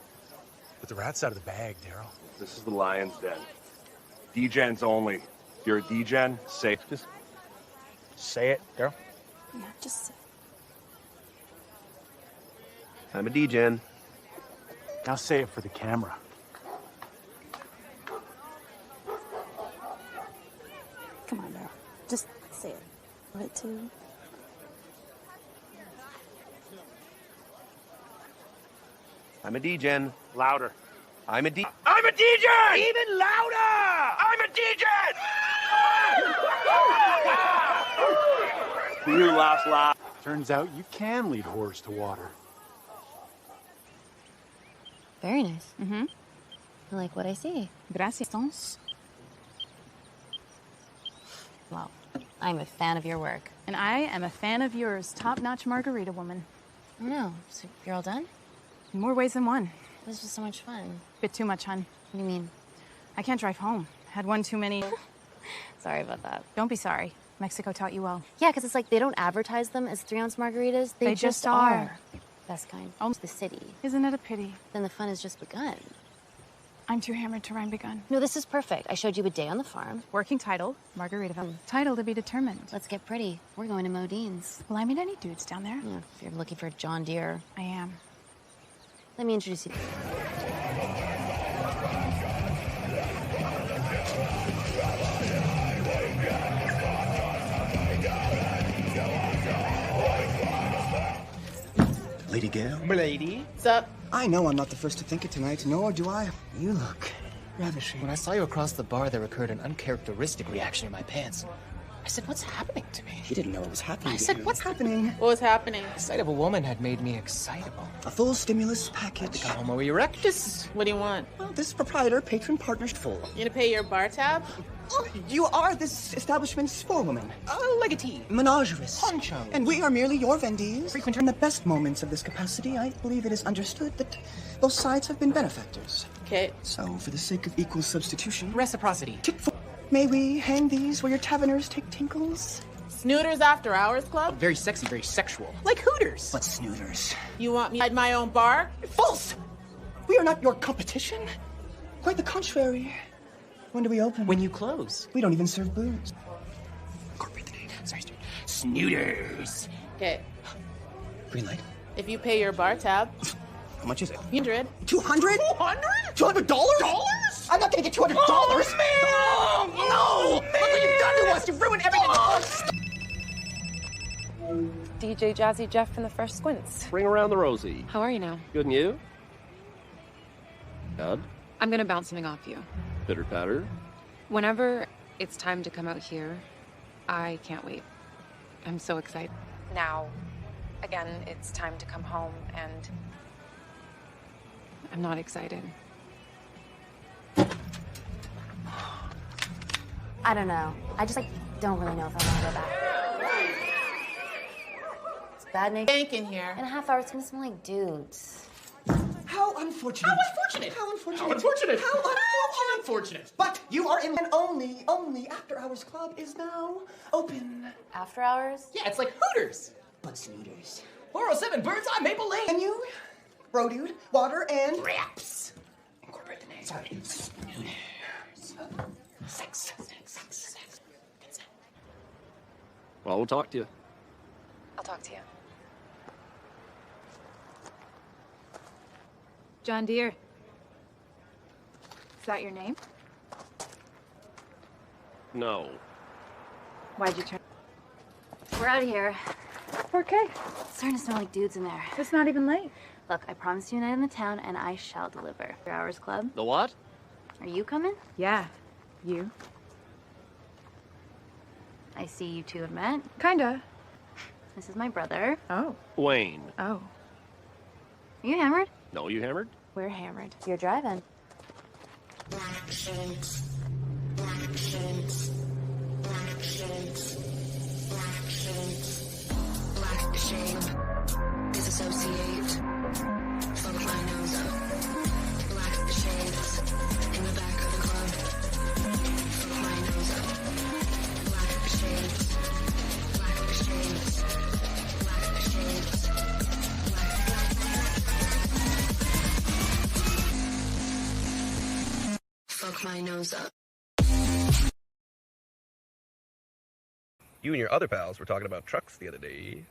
Speaker 13: But the rat's out of the bag, Daryl.
Speaker 12: This is the lion's den. D-Gens only. If you're a D-Gen, say
Speaker 7: Just say it, Daryl.
Speaker 11: Yeah, just...
Speaker 12: I'm a D-Gen.
Speaker 13: Now say it for the camera.
Speaker 11: Come on, Daryl. Just say it. Right to...
Speaker 12: I'm a D-Gen.
Speaker 13: Louder.
Speaker 12: I'm a D-Gen! Even louder! I'm a D-Gen! You last laugh.
Speaker 13: Turns out you can lead horse to water.
Speaker 2: Very nice.
Speaker 11: Mm-hmm.
Speaker 2: I like what I see.
Speaker 11: Gracias.
Speaker 2: Well, I'm a fan of your work.
Speaker 18: And I am a fan of yours, top-notch margarita woman.
Speaker 2: Oh no, so you're all done?
Speaker 18: In more ways than one.
Speaker 2: It was just so much fun.
Speaker 18: Bit too much, hun.
Speaker 2: What do you mean?
Speaker 18: I can't drive home. Had one too many.
Speaker 2: Sorry about that.
Speaker 18: Don't be sorry. Mexico taught you well.
Speaker 2: Yeah, because it's like they don't advertise them as 3-ounce margaritas. They just are. Best kind. Almost the city.
Speaker 18: Isn't it a pity?
Speaker 2: Then the fun has just begun.
Speaker 18: I'm too hammered to rhyme begun.
Speaker 2: No, this is perfect. I showed you a day on the farm.
Speaker 18: Working title, Margaritaville. Title to be determined.
Speaker 2: Let's get pretty. We're going to Modine's.
Speaker 18: Will I meet any dudes down there?
Speaker 2: Yeah, if you're looking for a John Deere.
Speaker 18: I am.
Speaker 2: Let me introduce you.
Speaker 6: Lady Gale?
Speaker 15: Milady. What's up?
Speaker 6: I know I'm not the first to think it tonight, nor do I. You look ravishing.
Speaker 20: When I saw you across the bar, there occurred an uncharacteristic reaction in my pants. I said, what's happening to me?
Speaker 6: He didn't know what was happening.
Speaker 20: I said, what's
Speaker 6: happening?
Speaker 15: What was happening?
Speaker 20: The sight of a woman had made me excitable.
Speaker 6: A full stimulus package.
Speaker 20: The Homo erectus.
Speaker 15: What do you want?
Speaker 6: Well, this proprietor, patron, partners, full.
Speaker 15: You gonna pay your bar tab?
Speaker 6: Oh, you are this establishment's forewoman.
Speaker 20: Legatee.
Speaker 6: Menagerist.
Speaker 20: Poncho.
Speaker 6: And we are merely your vendees. Frequenter. In the best moments of this capacity, I believe it is understood that both sides have been benefactors.
Speaker 15: Okay.
Speaker 6: So, for the sake of equal substitution...
Speaker 20: Reciprocity.
Speaker 6: May we hang these where your taverners take tinkles?
Speaker 15: Snooters After Hours Club?
Speaker 20: Very sexy, very sexual. Like Hooters.
Speaker 6: What snooters?
Speaker 15: You want me at my own bar?
Speaker 6: False! We are not your competition. Quite the contrary. When do we open?
Speaker 20: When you close.
Speaker 6: We don't even serve booze.
Speaker 20: Incorporate the name. Sorry, Snooters.
Speaker 15: Okay.
Speaker 6: Green light.
Speaker 15: If you pay your bar tab.
Speaker 6: How much is it?
Speaker 15: 100.
Speaker 6: 200? 200? $200?
Speaker 20: Dollars?
Speaker 6: I'm not gonna get $200.
Speaker 20: Oh, man! No! Look what you've done to us! You've ruined everything!
Speaker 17: DJ Jazzy Jeff from the First Squints.
Speaker 1: Ring around the rosy.
Speaker 17: How are you now?
Speaker 1: Good and you? Good.
Speaker 17: I'm gonna bounce something off you.
Speaker 1: Bitter patter.
Speaker 17: Whenever it's time to come out here, I can't wait. I'm so excited. Now, again, it's time to come home, and I'm not excited.
Speaker 2: I don't know. I just don't really know if I want to go back. It's bad, Nick.
Speaker 15: Bank in here.
Speaker 2: In a half hour, it's gonna smell like dudes.
Speaker 6: How unfortunate.
Speaker 15: How unfortunate.
Speaker 6: How unfortunate.
Speaker 15: How unfortunate.
Speaker 6: How unfortunate. But you are in, and only After Hours Club is now open.
Speaker 2: After hours?
Speaker 15: Yeah, it's like Hooters.
Speaker 6: But sneakers.
Speaker 15: 407 Birdseye Maple Lane.
Speaker 6: And you, bro dude, water and
Speaker 15: wraps.
Speaker 6: Incorporate the name.
Speaker 15: Sorry.
Speaker 6: Sex.
Speaker 1: Well, we'll talk to you.
Speaker 17: I'll talk to you.
Speaker 18: John Deere. Is that your name?
Speaker 1: No.
Speaker 18: Why'd you turn?
Speaker 2: We're out of here.
Speaker 18: Okay.
Speaker 2: It's starting to smell like dudes in there.
Speaker 18: It's not even late.
Speaker 2: Look, I promised you a night in the town, and I shall deliver. After Hours Club.
Speaker 1: The what?
Speaker 2: Are you coming?
Speaker 18: Yeah. You?
Speaker 2: I see you two have met.
Speaker 18: Kinda.
Speaker 2: This is my brother.
Speaker 18: Oh.
Speaker 1: Wayne.
Speaker 18: Oh.
Speaker 2: Are you hammered?
Speaker 1: No, you hammered?
Speaker 18: We're hammered.
Speaker 2: You're driving.
Speaker 21: Black shades. Black shades. Black shades. Black shades. Black shade. Disassociate. Fuck my nose up. Black shades. In the back of the club. Fuck my nose up. Black shades. Black shades. Black shades. Fuck my nose up.
Speaker 12: You and your other pals were talking about trucks the other day.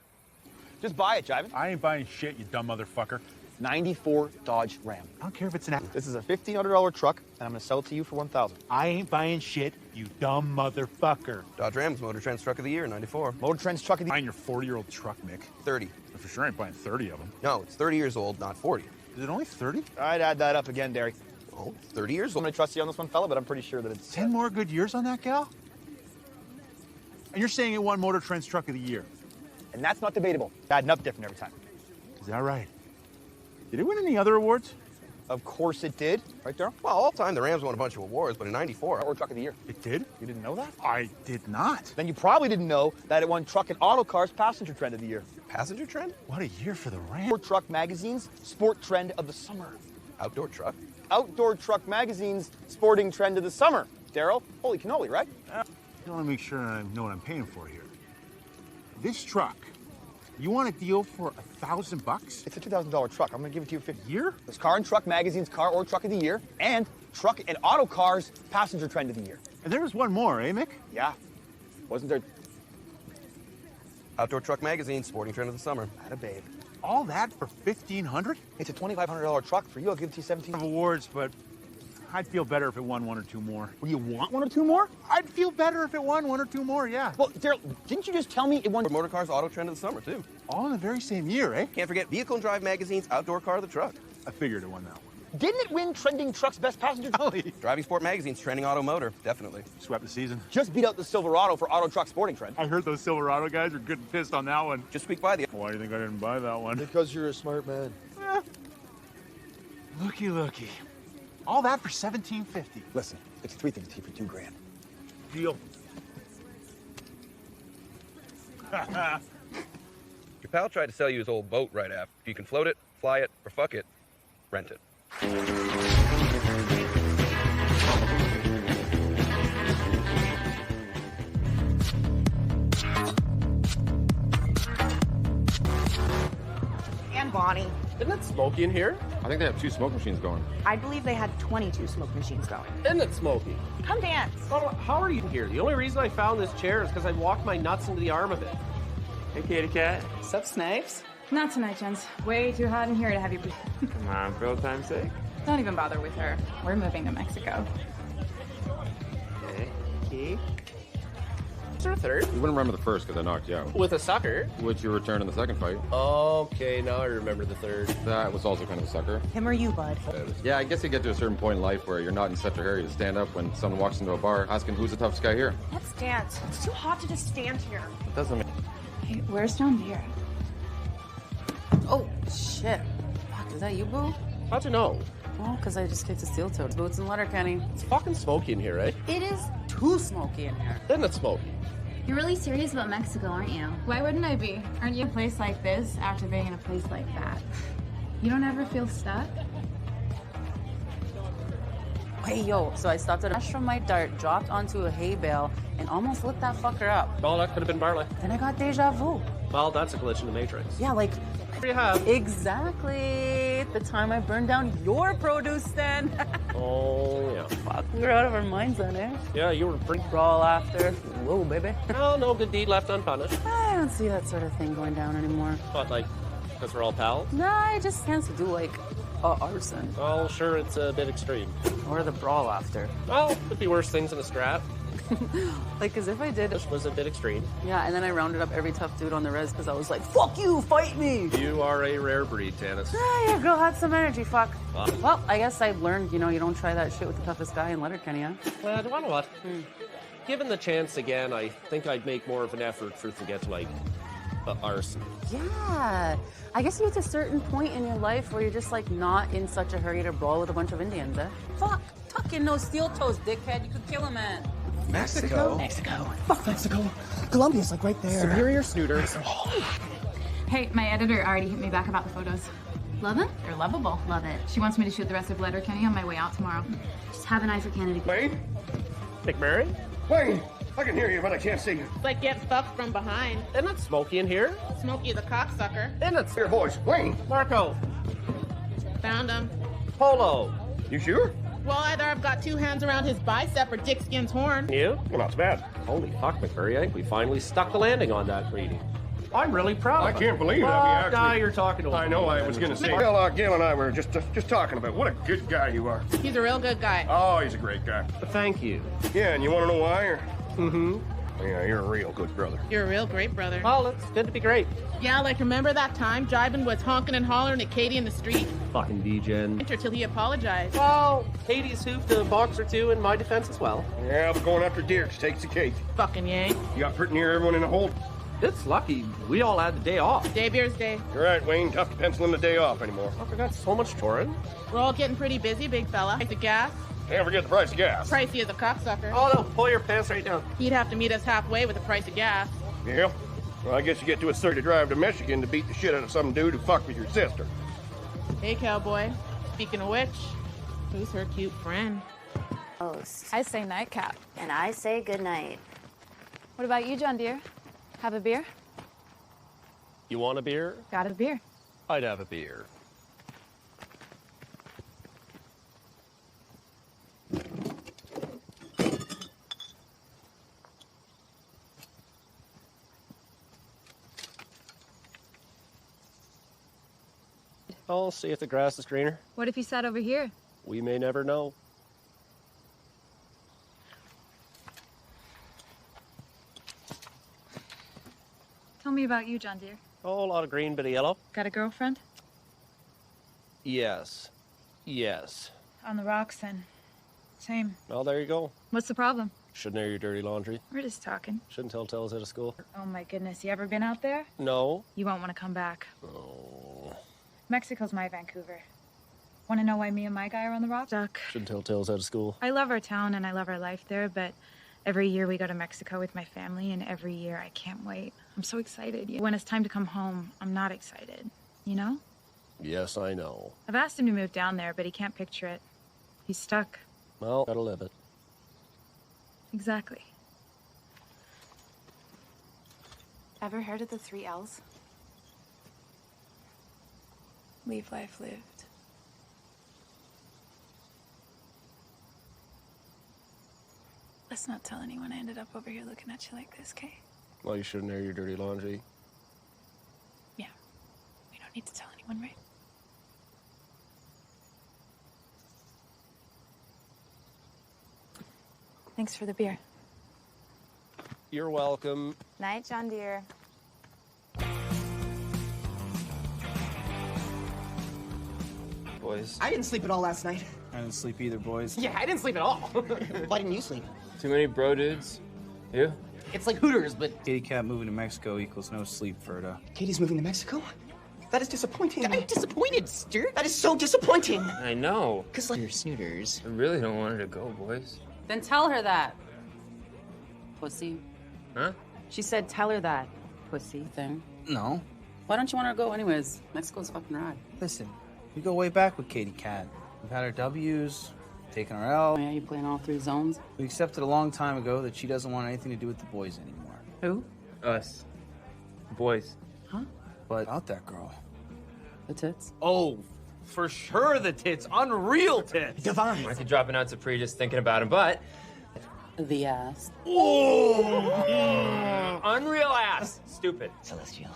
Speaker 7: Just buy it, Jiven.
Speaker 13: I ain't buying shit, you dumb motherfucker.
Speaker 7: 94 Dodge Ram.
Speaker 13: I don't care if it's an...
Speaker 7: This is a $1,500 truck, and I'm gonna sell it to you for $1,000.
Speaker 13: I ain't buying shit, you dumb motherfucker.
Speaker 12: Dodge Ram's Motor Trend's Truck of the Year, 94.
Speaker 7: Motor Trend's Truck of the Year.
Speaker 13: Buying your 40-year-old truck, Mick.
Speaker 12: 30.
Speaker 13: I for sure ain't buying 30 of them.
Speaker 12: No, it's 30 years old, not 40.
Speaker 13: Is it only 30?
Speaker 7: I'd add that up again, Derek.
Speaker 12: Oh, 30 years
Speaker 7: I'm
Speaker 12: old.
Speaker 7: gonna trust you on this one, fella, but I'm pretty sure that it's...
Speaker 13: 10 more good years on that gal? And you're saying it won Motor Trend's Truck of the Year?
Speaker 7: And that's not debatable. Adding up different every time.
Speaker 13: Is that right? Did it win any other awards?
Speaker 7: Of course it did. Right, Daryl?
Speaker 12: Well, all time the Rams won a bunch of awards, but in 94...
Speaker 7: Or Truck of the Year.
Speaker 13: It did?
Speaker 7: You didn't know that?
Speaker 13: I did not.
Speaker 7: Then you probably didn't know that it won Truck and Auto Cars Passenger Trend of the Year.
Speaker 12: Passenger Trend?
Speaker 13: What a year for the Rams.
Speaker 7: Sport Truck Magazine's Sport Trend of the Summer.
Speaker 12: Outdoor truck?
Speaker 7: Outdoor Truck Magazine's Sporting Trend of the Summer. Daryl, holy cannoli, right?
Speaker 13: I want to make sure I know what I'm paying for here. This truck, you want a deal for $1,000?
Speaker 7: It's a $2,000 truck. I'm gonna give it to you for $50.
Speaker 13: Year?
Speaker 7: There's Car and Truck Magazine's Car or Truck of the Year, and Truck and Auto Cars Passenger Trend of the Year.
Speaker 13: And there was one more, eh, Mick?
Speaker 7: Yeah. Wasn't there?
Speaker 12: Outdoor Truck Magazine, Sporting Trend of the Summer.
Speaker 7: Atta babe.
Speaker 13: All that for $1,500?
Speaker 7: It's a $2,500 truck. For you, I'll give it to you $1,700.
Speaker 13: Awards, but I'd feel better if it won one or two more.
Speaker 7: Well, you want one or two more?
Speaker 13: I'd feel better if it won one or two more, yeah.
Speaker 7: Well, Daryl, didn't you just tell me it won...
Speaker 12: Motor Cars Auto Trend of the Summer, too.
Speaker 13: All in the very same year, eh?
Speaker 12: Can't forget Vehicle and Drive Magazine's Outdoor Car of the Truck.
Speaker 13: I figured it won that one.
Speaker 7: Didn't it win Trending Truck's Best Passenger?
Speaker 12: Driving Sport Magazine's Trending Auto Motor, definitely.
Speaker 13: Swept the season.
Speaker 7: Just beat out the Silverado for Auto Truck Sporting Trend.
Speaker 13: I heard those Silverado guys were good and pissed on that one.
Speaker 12: Just squeak by the...
Speaker 13: Why do you think I didn't buy that one?
Speaker 7: Because you're a smart man.
Speaker 13: Looky. All that for $1,750.
Speaker 7: Listen, it's 3 things to you for $2,000.
Speaker 13: Deal.
Speaker 12: Your pal tried to sell you his old boat right after. If you can float it, fly it, or fuck it, rent it.
Speaker 10: And Bonnie.
Speaker 1: Isn't it smoky in here?
Speaker 5: I think they have 2 smoke machines going.
Speaker 10: I believe they had 22 smoke machines going.
Speaker 1: Isn't it smoky?
Speaker 10: Come dance.
Speaker 1: How are you here? The only reason I found this chair is because I walked my nuts into the arm of it.
Speaker 9: Hey, kitty cat. What's up, Snipes?
Speaker 18: Not tonight, gents. Way too hot in here to have you.
Speaker 9: Come on, for old time's sake.
Speaker 18: Don't even bother with her. We're moving to Mexico.
Speaker 1: Okay. Is there a third?
Speaker 5: You wouldn't remember the first because I knocked you out.
Speaker 1: With a sucker?
Speaker 5: Which you returned in the second fight.
Speaker 1: Okay, now I remember the third.
Speaker 5: That was also kind of a sucker.
Speaker 10: Him or you, bud?
Speaker 5: Yeah, I guess you get to a certain point in life where you're not in such a hurry to stand up when someone walks into a bar asking who's the toughest guy here.
Speaker 10: Let's dance. It's too hot to just stand here.
Speaker 5: It doesn't mean...
Speaker 18: Hey, where's John Deere?
Speaker 22: Oh, shit. Fuck, is that you, Boo?
Speaker 1: How'd you know?
Speaker 22: Well, because I just kicked a steel-toed boots in Letterkenny.
Speaker 1: It's fucking smoky in here, eh?
Speaker 22: It is too smoky in here.
Speaker 1: Isn't it smoky?
Speaker 2: You're really serious about Mexico, aren't you?
Speaker 18: Why wouldn't I be? Aren't you in a place like this after being in a place like that? You don't ever feel stuck?
Speaker 22: Hey, yo, so I stopped at a from my dart, dropped onto a hay bale, and almost lit that fucker up.
Speaker 1: Oh, that could have been barley.
Speaker 22: Then I got deja vu.
Speaker 1: Well, that's a glitch in the Matrix.
Speaker 22: Yeah, like...
Speaker 1: There you have.
Speaker 22: Exactly. The time I burned down your produce stand.
Speaker 1: Oh, yeah.
Speaker 22: Fuck, we were out of our minds then, eh?
Speaker 1: Yeah, you were pretty...
Speaker 22: Brawl after. Whoa, baby.
Speaker 1: Oh, no good deed left unpunished.
Speaker 22: I don't see that sort of thing going down anymore.
Speaker 1: What, like, because we're all pals?
Speaker 22: Nah, I just can't do, like, arson.
Speaker 1: Oh, sure, it's a bit extreme.
Speaker 22: Or the brawl after.
Speaker 1: Well, could be worse things in a scrap.
Speaker 22: Like, as if I did...
Speaker 1: This was a bit extreme.
Speaker 22: Yeah, and then I rounded up every tough dude on the res because I was like, fuck you, fight me!
Speaker 1: You are a rare breed, Tannis.
Speaker 22: Ah, your girl had some energy, fuck. Well, I guess I learned, you don't try that shit with the toughest guy in Letterkenny, huh?
Speaker 1: Well, you know what? Given the chance again, I think I'd make more of an effort to get to, like, arson.
Speaker 22: Yeah. I guess you get to a certain point in your life where you're just, like, not in such a hurry to brawl with a bunch of Indians, eh? Fuck! Tuck in those steel toes, dickhead. You could kill a man.
Speaker 6: Mexico? Fuck Mexico. Colombia's like right there.
Speaker 1: Superior snooters.
Speaker 3: Hey, my editor already hit me back about the photos. Love them? They're lovable. Love it. She wants me to shoot the rest of Letterkenny on my way out tomorrow. Just have an eye for Kennedy.
Speaker 1: Wayne? McMurray?
Speaker 4: Wayne, I can hear you, but I can't see you.
Speaker 15: It's like getting fucked from behind.
Speaker 1: Isn't it Smokey in here?
Speaker 15: Smokey the cocksucker.
Speaker 1: Isn't it?
Speaker 4: Here, boys. Wayne.
Speaker 1: Marco.
Speaker 15: Found him.
Speaker 1: Polo.
Speaker 4: You sure?
Speaker 15: Well, either I've got two hands around his bicep or Dick Skin's horn.
Speaker 1: You?
Speaker 4: Well, not so bad.
Speaker 1: Holy fuck, McMurray, I think we finally stuck the landing on that reading. I'm really proud of
Speaker 4: I
Speaker 1: it.
Speaker 4: can't believe that we actually...
Speaker 1: Now you're talking to him.
Speaker 4: I know I was going to say. Well, Gail and I were just talking about what a good guy you are.
Speaker 15: He's a real good guy.
Speaker 4: Oh, he's a great guy.
Speaker 1: Thank you.
Speaker 4: Yeah, and you want to know why? Or...
Speaker 1: Mm-hmm.
Speaker 4: Yeah, you're a real good brother.
Speaker 15: You're a real great brother.
Speaker 1: Well, it's good to be great.
Speaker 15: Yeah, like remember that time Jibin was honking and hollering at Katie in the street?
Speaker 1: Fucking D-Gen.
Speaker 15: Until he apologized.
Speaker 1: Well, Katie's hoofed a box or two in my defense as well.
Speaker 4: Yeah, but going after Dirks takes the cake.
Speaker 15: Fucking yay.
Speaker 4: You got pretty near everyone in the hold.
Speaker 1: It's lucky we all had the day off.
Speaker 15: Day beer's day.
Speaker 4: You're right, Wayne. Tough to pencil in the day off anymore.
Speaker 1: I forgot so much touring.
Speaker 15: We're all getting pretty busy, big fella. Price of gas.
Speaker 4: Can't forget the price of gas.
Speaker 15: Pricey as a cocksucker.
Speaker 1: Oh, no, pull your pants right down.
Speaker 15: He'd have to meet us halfway with the price of gas.
Speaker 4: Yeah? Well, I guess you get to a 30 drive to Michigan to beat the shit out of some dude who fucked with your sister.
Speaker 15: Hey, cowboy. Speaking of which, who's her cute friend?
Speaker 3: I say nightcap.
Speaker 2: And I say goodnight.
Speaker 3: What about you, John Deere? Have a beer?
Speaker 1: You want a beer?
Speaker 3: Got a beer.
Speaker 1: I'd have a beer. I'll see if the grass is greener.
Speaker 3: What if you sat over here?
Speaker 1: We may never know.
Speaker 3: Tell me about you, John Deere.
Speaker 1: Oh, a lot of green, bit of yellow.
Speaker 3: Got a girlfriend?
Speaker 1: Yes. Yes.
Speaker 3: On the rocks, then. Same.
Speaker 1: Well, there you go.
Speaker 3: What's the problem?
Speaker 1: Shouldn't air your dirty laundry.
Speaker 3: We're just talking.
Speaker 1: Shouldn't tell tales out of school.
Speaker 3: Oh my goodness, you ever been out there?
Speaker 1: No.
Speaker 3: You won't want to come back.
Speaker 1: Oh.
Speaker 3: Mexico's my Vancouver. Want to know why me and my guy are on the rocks? Stuck.
Speaker 1: Shouldn't tell tales out of school.
Speaker 3: I love our town and I love our life there, but every year we go to Mexico with my family, and every year I can't wait. I'm so excited. When it's time to come home, I'm not excited. You know?
Speaker 1: Yes, I know.
Speaker 3: I've asked him to move down there, but he can't picture it. He's stuck.
Speaker 1: Well, gotta live it.
Speaker 3: Exactly.
Speaker 11: Ever heard of the 3 L's? Leave life lived. Let's not tell anyone I ended up over here looking at you like this, Kay?
Speaker 1: Well, you shouldn't air your dirty laundry.
Speaker 11: Yeah. We don't need to tell anyone, right? Thanks for the beer.
Speaker 1: You're welcome.
Speaker 2: Night, John Deere.
Speaker 9: Boys.
Speaker 6: I didn't sleep at all last night.
Speaker 8: I didn't sleep either, boys.
Speaker 6: Yeah, I didn't sleep at all. Why didn't you sleep?
Speaker 9: Too many bro dudes. You?
Speaker 6: It's like Hooters, but...
Speaker 8: Kitty cat moving to Mexico equals no sleep, Ferda.
Speaker 6: Katie's moving to Mexico? That is disappointing. I'm disappointed, Stuart. That is so disappointing.
Speaker 9: I know.
Speaker 6: Because, like, you're snooters.
Speaker 9: I really don't want her to go, boys.
Speaker 22: Then tell her that. Pussy.
Speaker 9: Huh?
Speaker 22: She said tell her that. Pussy thing.
Speaker 8: No.
Speaker 22: Why don't you want her to go anyways? Mexico's fucking rad.
Speaker 8: Listen, we go way back with Katie Cat. We've had our W's, taking her out.
Speaker 22: Yeah, you playing all 3 zones?
Speaker 8: We accepted a long time ago that she doesn't want anything to do with the boys anymore.
Speaker 22: Who?
Speaker 9: Us. Boys.
Speaker 22: Huh?
Speaker 8: But about that girl.
Speaker 22: The tits?
Speaker 9: Oh, for sure the tits. Unreal tits.
Speaker 20: Divine.
Speaker 9: I could drop an ounce of pre just thinking about him, but...
Speaker 22: The ass.
Speaker 9: Unreal ass. Stupid.
Speaker 20: Celestial.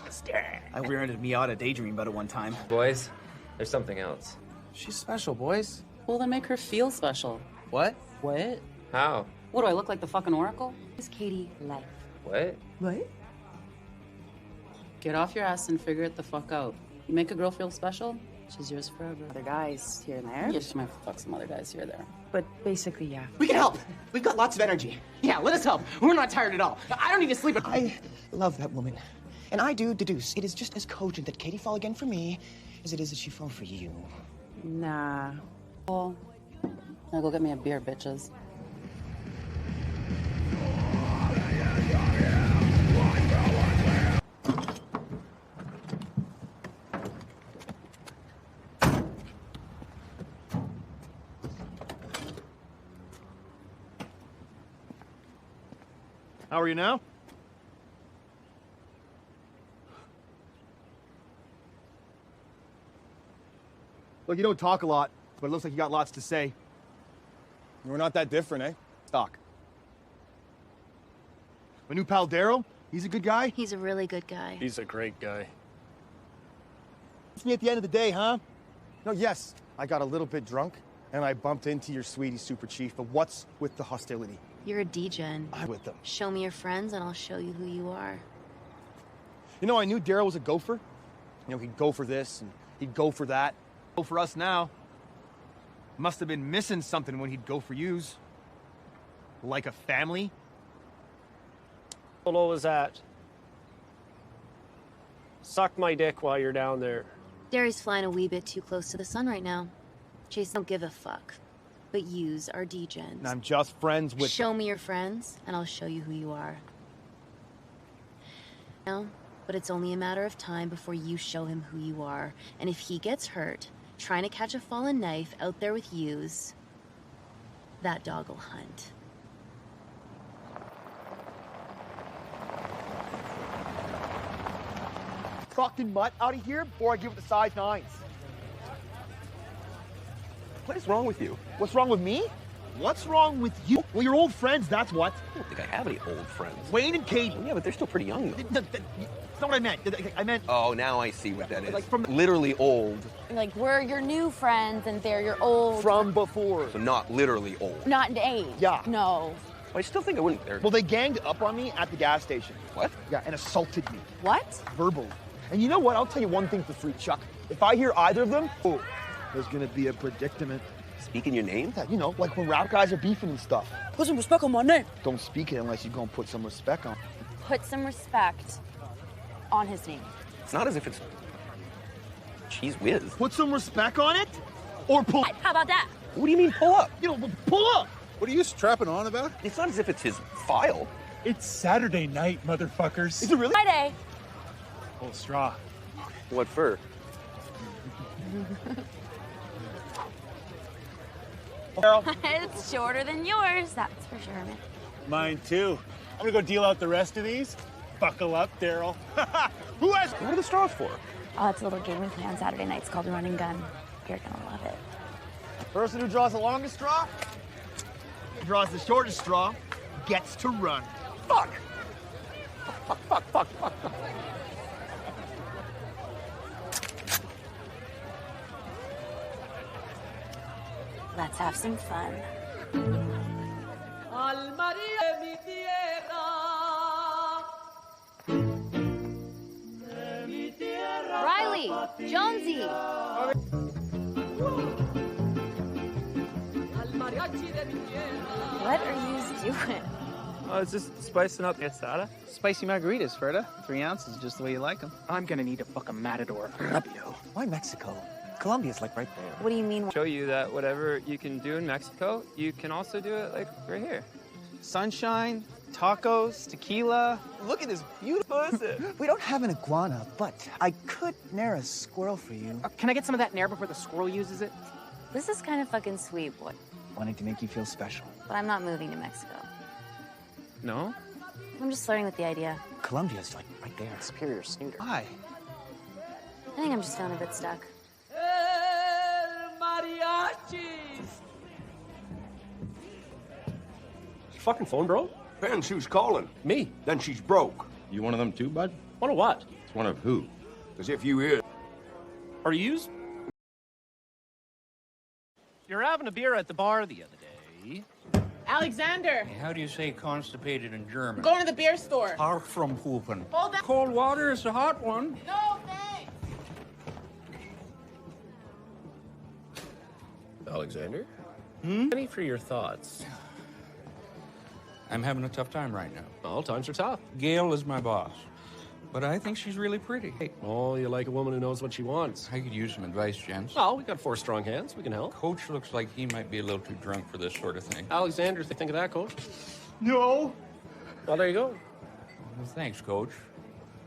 Speaker 8: I rear-ended Miata daydreaming about it one time.
Speaker 9: Boys, there's something else.
Speaker 8: She's special, boys.
Speaker 22: Well, then make her feel special.
Speaker 8: What?
Speaker 22: What?
Speaker 9: How?
Speaker 22: What, do I look like the fucking Oracle? Is Katie life?
Speaker 9: What?
Speaker 22: What? Get off your ass and figure it the fuck out. You make a girl feel special, she's yours forever. Other guys here and there? Yeah, she might fuck some other guys here or there.
Speaker 18: But basically, yeah.
Speaker 20: We can help. We've got lots of energy. Yeah, let us help. We're not tired at all. I don't need to sleep. I love that woman. And I do deduce it is just as cogent that Katie fall again for me as it is that she fall for you.
Speaker 22: Nah. Well, now go get me a beer, bitches.
Speaker 7: How are you now? Look, you don't talk a lot, but it looks like you got lots to say. We're not that different, eh? Stock. My new pal Daryl, he's a good guy.
Speaker 2: He's a really good guy.
Speaker 13: He's a great guy.
Speaker 7: It's me at the end of the day, huh? No, yes, I got a little bit drunk, and I bumped into your sweetie super chief, but what's with the hostility?
Speaker 2: You're a D-Gen.
Speaker 7: I'm with them.
Speaker 2: Show me your friends and I'll show you who you are.
Speaker 7: You know, I knew Daryl was a gopher. You know, he'd go for this, and he'd go for that. Go for us now. Must have been missing something when he'd go for yous. Like a family.
Speaker 1: What was that? Suck my dick while you're down there.
Speaker 2: Derry's flying a wee bit too close to the sun right now. Chase don't give a fuck. But yous are D-Gens.
Speaker 7: And I'm just friends with...
Speaker 2: Show me your friends, and I'll show you who you are. No, but it's only a matter of time before you show him who you are. And if he gets hurt, trying to catch a fallen knife out there with yous, that dog will hunt.
Speaker 7: Fucking mutt out of here before I give it the size 9s.
Speaker 4: What is wrong with you?
Speaker 7: What's wrong with me? What's wrong with you? Well, you're old friends, that's what.
Speaker 4: I don't think I have any old friends.
Speaker 7: Wayne and Katie.
Speaker 4: Yeah, but they're still pretty young, though.
Speaker 7: That's not what I meant. I meant...
Speaker 4: Oh, now I see what that is.
Speaker 7: Like from...
Speaker 4: Literally old.
Speaker 2: Like, we're your new friends, and they're your old...
Speaker 7: From before.
Speaker 4: So not literally old.
Speaker 2: Not in age.
Speaker 7: Yeah.
Speaker 2: No.
Speaker 4: I still think I wouldn't...
Speaker 7: Well, they ganged up on me at the gas station.
Speaker 4: What?
Speaker 7: Yeah, and assaulted me.
Speaker 2: What?
Speaker 7: Verbally. And you know what? I'll tell you one thing for free, Chuck. If I hear either of them, oh, there's gonna be a predicament.
Speaker 4: Speaking your name?
Speaker 7: Yeah, you know, like when rap guys are beefing and stuff.
Speaker 22: Put some respect on my name.
Speaker 7: Don't speak it unless you're gonna put some respect on.
Speaker 2: Put some respect on his name.
Speaker 4: It's not as if it's... Cheese whiz.
Speaker 7: Put some respect on it? Or pull...
Speaker 2: How about that?
Speaker 4: What do you mean pull up?
Speaker 7: You know, pull up!
Speaker 13: What are you strapping on about?
Speaker 4: It's not as if it's his file.
Speaker 13: It's Saturday night, motherfuckers.
Speaker 7: Is it really?
Speaker 2: Friday.
Speaker 13: Full straw.
Speaker 4: What for?
Speaker 2: It's shorter than yours, that's for sure.
Speaker 13: Mine too. I'm gonna go deal out the rest of these. Buckle up, Daryl.
Speaker 7: Who has...
Speaker 4: What are the straws for?
Speaker 2: Oh, it's a little game we play on Saturday nights called Run and Gun. You're gonna love it.
Speaker 7: Person who draws the longest straw, draws the shortest straw, gets to run.
Speaker 4: Fuck! Fuck.
Speaker 2: Let's have some fun. Riley, Jonesy. What are you doing?
Speaker 9: Oh, it's just spicing up the asada.
Speaker 8: Spicy margaritas, Ferda. 3 ounces, just the way you like them.
Speaker 20: I'm gonna need a fucking matador. Rápido. Why Mexico? Colombia's like right there.
Speaker 2: What do you mean?
Speaker 9: Show you that whatever you can do in Mexico, you can also do it like right here.
Speaker 8: Sunshine, tacos, tequila.
Speaker 20: Look at this beautiful. We don't have an iguana, but I could nair a squirrel for you.
Speaker 10: Can I get some of that nair before the squirrel uses it?
Speaker 2: This is kind of fucking sweet, boy.
Speaker 20: wanting to make you feel special.
Speaker 2: But I'm not moving to Mexico.
Speaker 9: No?
Speaker 2: I'm just flirting with the idea.
Speaker 20: Colombia's like right there.
Speaker 21: Superior snooter.
Speaker 20: Hi.
Speaker 2: I think I'm just feeling a bit stuck.
Speaker 1: Your fucking phone broke?
Speaker 4: Depends who's calling.
Speaker 1: Me.
Speaker 4: Then she's broke.
Speaker 5: You one of them too, bud?
Speaker 1: One of what?
Speaker 5: It's one of who?
Speaker 4: As if you is.
Speaker 1: Are you? You're having a beer at the bar the other day.
Speaker 15: Alexander,
Speaker 14: How do you say constipated in German?
Speaker 15: going to the beer store.
Speaker 14: Far from Hupen.
Speaker 15: Hold on.
Speaker 14: Cold water is the hot one.
Speaker 15: No, thanks.
Speaker 1: Alexander? Any for your thoughts?
Speaker 14: I'm having a tough time right now.
Speaker 1: All times are tough.
Speaker 14: Gail is my boss, but I think she's really pretty. Hey,
Speaker 1: Oh, you like a woman who knows what she wants.
Speaker 14: I could use some advice, gents.
Speaker 1: Well, we got 4 strong hands. We can help.
Speaker 14: Coach looks like he might be a little too drunk for this sort of thing.
Speaker 1: Alexander, think of that, Coach?
Speaker 13: No.
Speaker 1: Well, there you go.
Speaker 14: Well, thanks, Coach.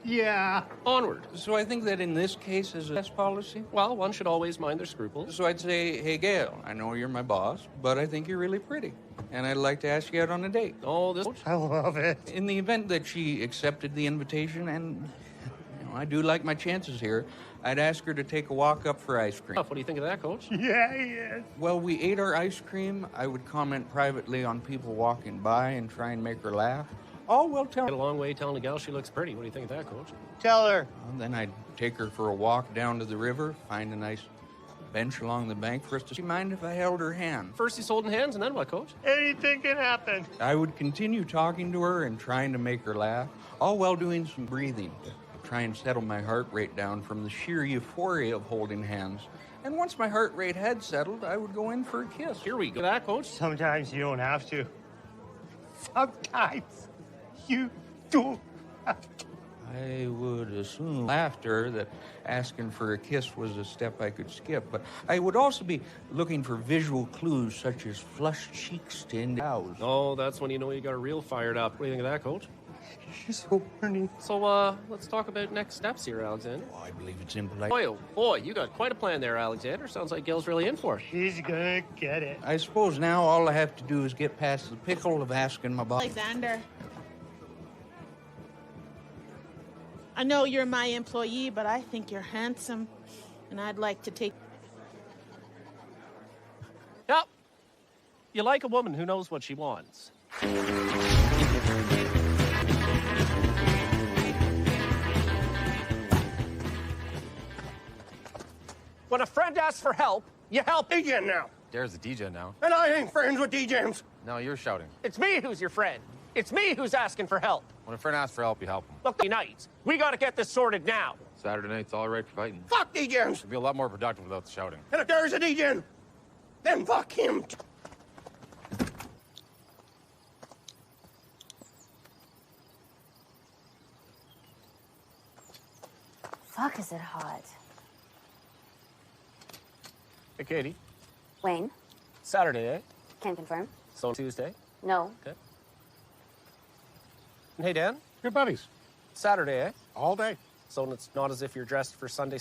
Speaker 13: Yeah.
Speaker 1: Onward.
Speaker 14: So I think that in this case is a best policy.
Speaker 1: Well, one should always mind their scruples.
Speaker 14: So I'd say, hey, Gail, I know you're my boss, but I think you're really pretty. And I'd like to ask you out on a date.
Speaker 1: Oh, this...
Speaker 13: I love it.
Speaker 14: In the event that she accepted the invitation, and I do like my chances here, I'd ask her to take a walk up for ice cream.
Speaker 1: What do you think of that, Coach?
Speaker 13: Yeah, he is.
Speaker 14: While we ate our ice cream, I would comment privately on people walking by and try and make her laugh. Oh, well, tell
Speaker 1: Get a long way telling a gal she looks pretty. What do you think of that, Coach?
Speaker 13: Tell her.
Speaker 14: Well, then I'd take her for a walk down to the river, find a nice bench along the bank for us to see. Mind if I held her hand?
Speaker 1: First he's holding hands, and then what, Coach?
Speaker 13: Anything can happen.
Speaker 14: I would continue talking to her and trying to make her laugh, all while doing some breathing to try and settle my heart rate down from the sheer euphoria of holding hands. And once my heart rate had settled, I would go in for a kiss.
Speaker 1: Here we go. That, Coach?
Speaker 13: Sometimes you don't have to. Sometimes you do have to.
Speaker 14: I would assume after that asking for a kiss was a step I could skip, but I would also be looking for visual clues such as flushed cheeks to indicate.
Speaker 1: Oh, that's when you know you got her real fired up. What do you think of that, Coach?
Speaker 13: She's so horny.
Speaker 1: So, let's talk about next steps here, Alexander.
Speaker 14: Oh, I believe it's impolite.
Speaker 1: Boy, oh boy, you got quite a plan there, Alexander. Sounds like Gail's really in for it.
Speaker 13: She's gonna get it.
Speaker 14: I suppose now all I have to do is get past the pickle of asking my boss.
Speaker 15: Alexander. I know you're my employee, but I think you're handsome, and I'd like to take...
Speaker 1: Yep. You like a woman who knows what she wants. When a friend asks for help, you help.
Speaker 4: DJ now.
Speaker 19: There's the DJ now.
Speaker 4: And I ain't friends with DJs.
Speaker 19: No, you're shouting.
Speaker 1: It's me who's your friend. It's me who's asking for help.
Speaker 19: When a friend asks for help, you help him.
Speaker 1: Look, nights. We gotta get this sorted now.
Speaker 19: Saturday night's all right for fighting.
Speaker 4: Fuck DJs.
Speaker 19: It'd be a lot more productive without the shouting.
Speaker 4: And if there's a DJ, then fuck him.
Speaker 2: Fuck, is it hot?
Speaker 1: Hey, Katie.
Speaker 2: Wayne,
Speaker 1: Saturday, eh?
Speaker 2: can confirm.
Speaker 1: So Tuesday.
Speaker 2: No.
Speaker 1: Okay. And hey, Dan.
Speaker 23: Good buddies.
Speaker 1: Saturday, eh?
Speaker 23: All day.
Speaker 1: So it's not as if you're dressed for Sunday.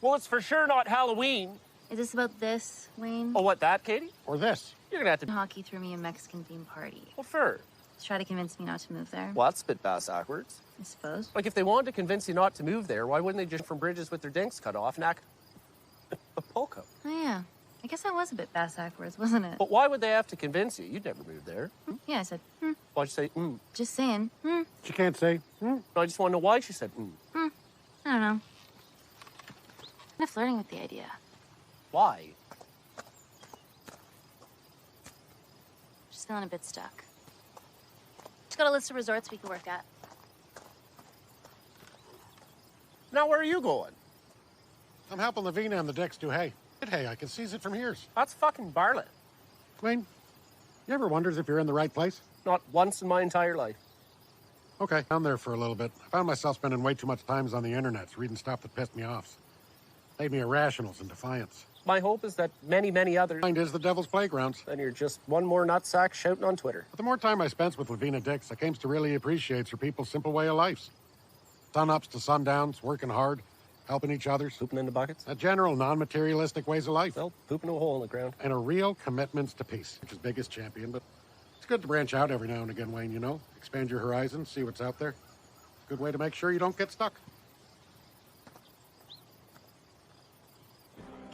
Speaker 1: Well, it's for sure not Halloween.
Speaker 2: Is this about this, Wayne?
Speaker 1: Oh, what, that, Katie?
Speaker 23: Or this.
Speaker 1: You're gonna have to...
Speaker 2: Hockey threw me a Mexican-themed party.
Speaker 1: What for?
Speaker 2: To try to convince me not to move there.
Speaker 1: Well, that's a bit backwards.
Speaker 2: I suppose.
Speaker 1: Like, if they wanted to convince you not to move there, why wouldn't they just from bridges with their dinks cut off and act a polka?
Speaker 2: Oh, yeah. I guess that was a bit backwards, wasn't it?
Speaker 1: But why would they have to convince you? You'd never moved there.
Speaker 2: Yeah, I said,
Speaker 1: Why'd you say,
Speaker 2: Just saying,
Speaker 23: She can't say,
Speaker 1: No, I just want to know why she said,
Speaker 2: I don't know. Kind of flirting with the idea.
Speaker 1: Why?
Speaker 2: Just feeling a bit stuck. Just got a list of resorts we could work at.
Speaker 1: Now, where are you going?
Speaker 23: I'm helping Lavina and the decks do hay. Hey, I can seize it from here.
Speaker 1: That's fucking Bartlett.
Speaker 23: Wayne, you ever wonders if you're in the right place?
Speaker 1: Not once in my entire life.
Speaker 23: Okay, I'm there for a little bit. I found myself spending way too much time on the internet, reading stuff that pissed me off. Made me irrationals and defiance.
Speaker 1: My hope is that many, many others...
Speaker 23: Mind is the devil's playgrounds.
Speaker 1: Then you're just one more nutsack shouting on Twitter.
Speaker 23: But the more time I spent with Lavina Dix, I came to really appreciate her people's simple way of life. Sun-ups to sundowns, working hard, helping each other,
Speaker 1: Pooping in the buckets?
Speaker 23: a general non-materialistic ways of life,
Speaker 1: Well, pooping a hole in the ground.
Speaker 23: and a real commitments to peace, which is biggest champion. But it's good to branch out every now and again, Wayne, you know? Expand your horizons, see what's out there. It's a good way to make sure you don't get stuck.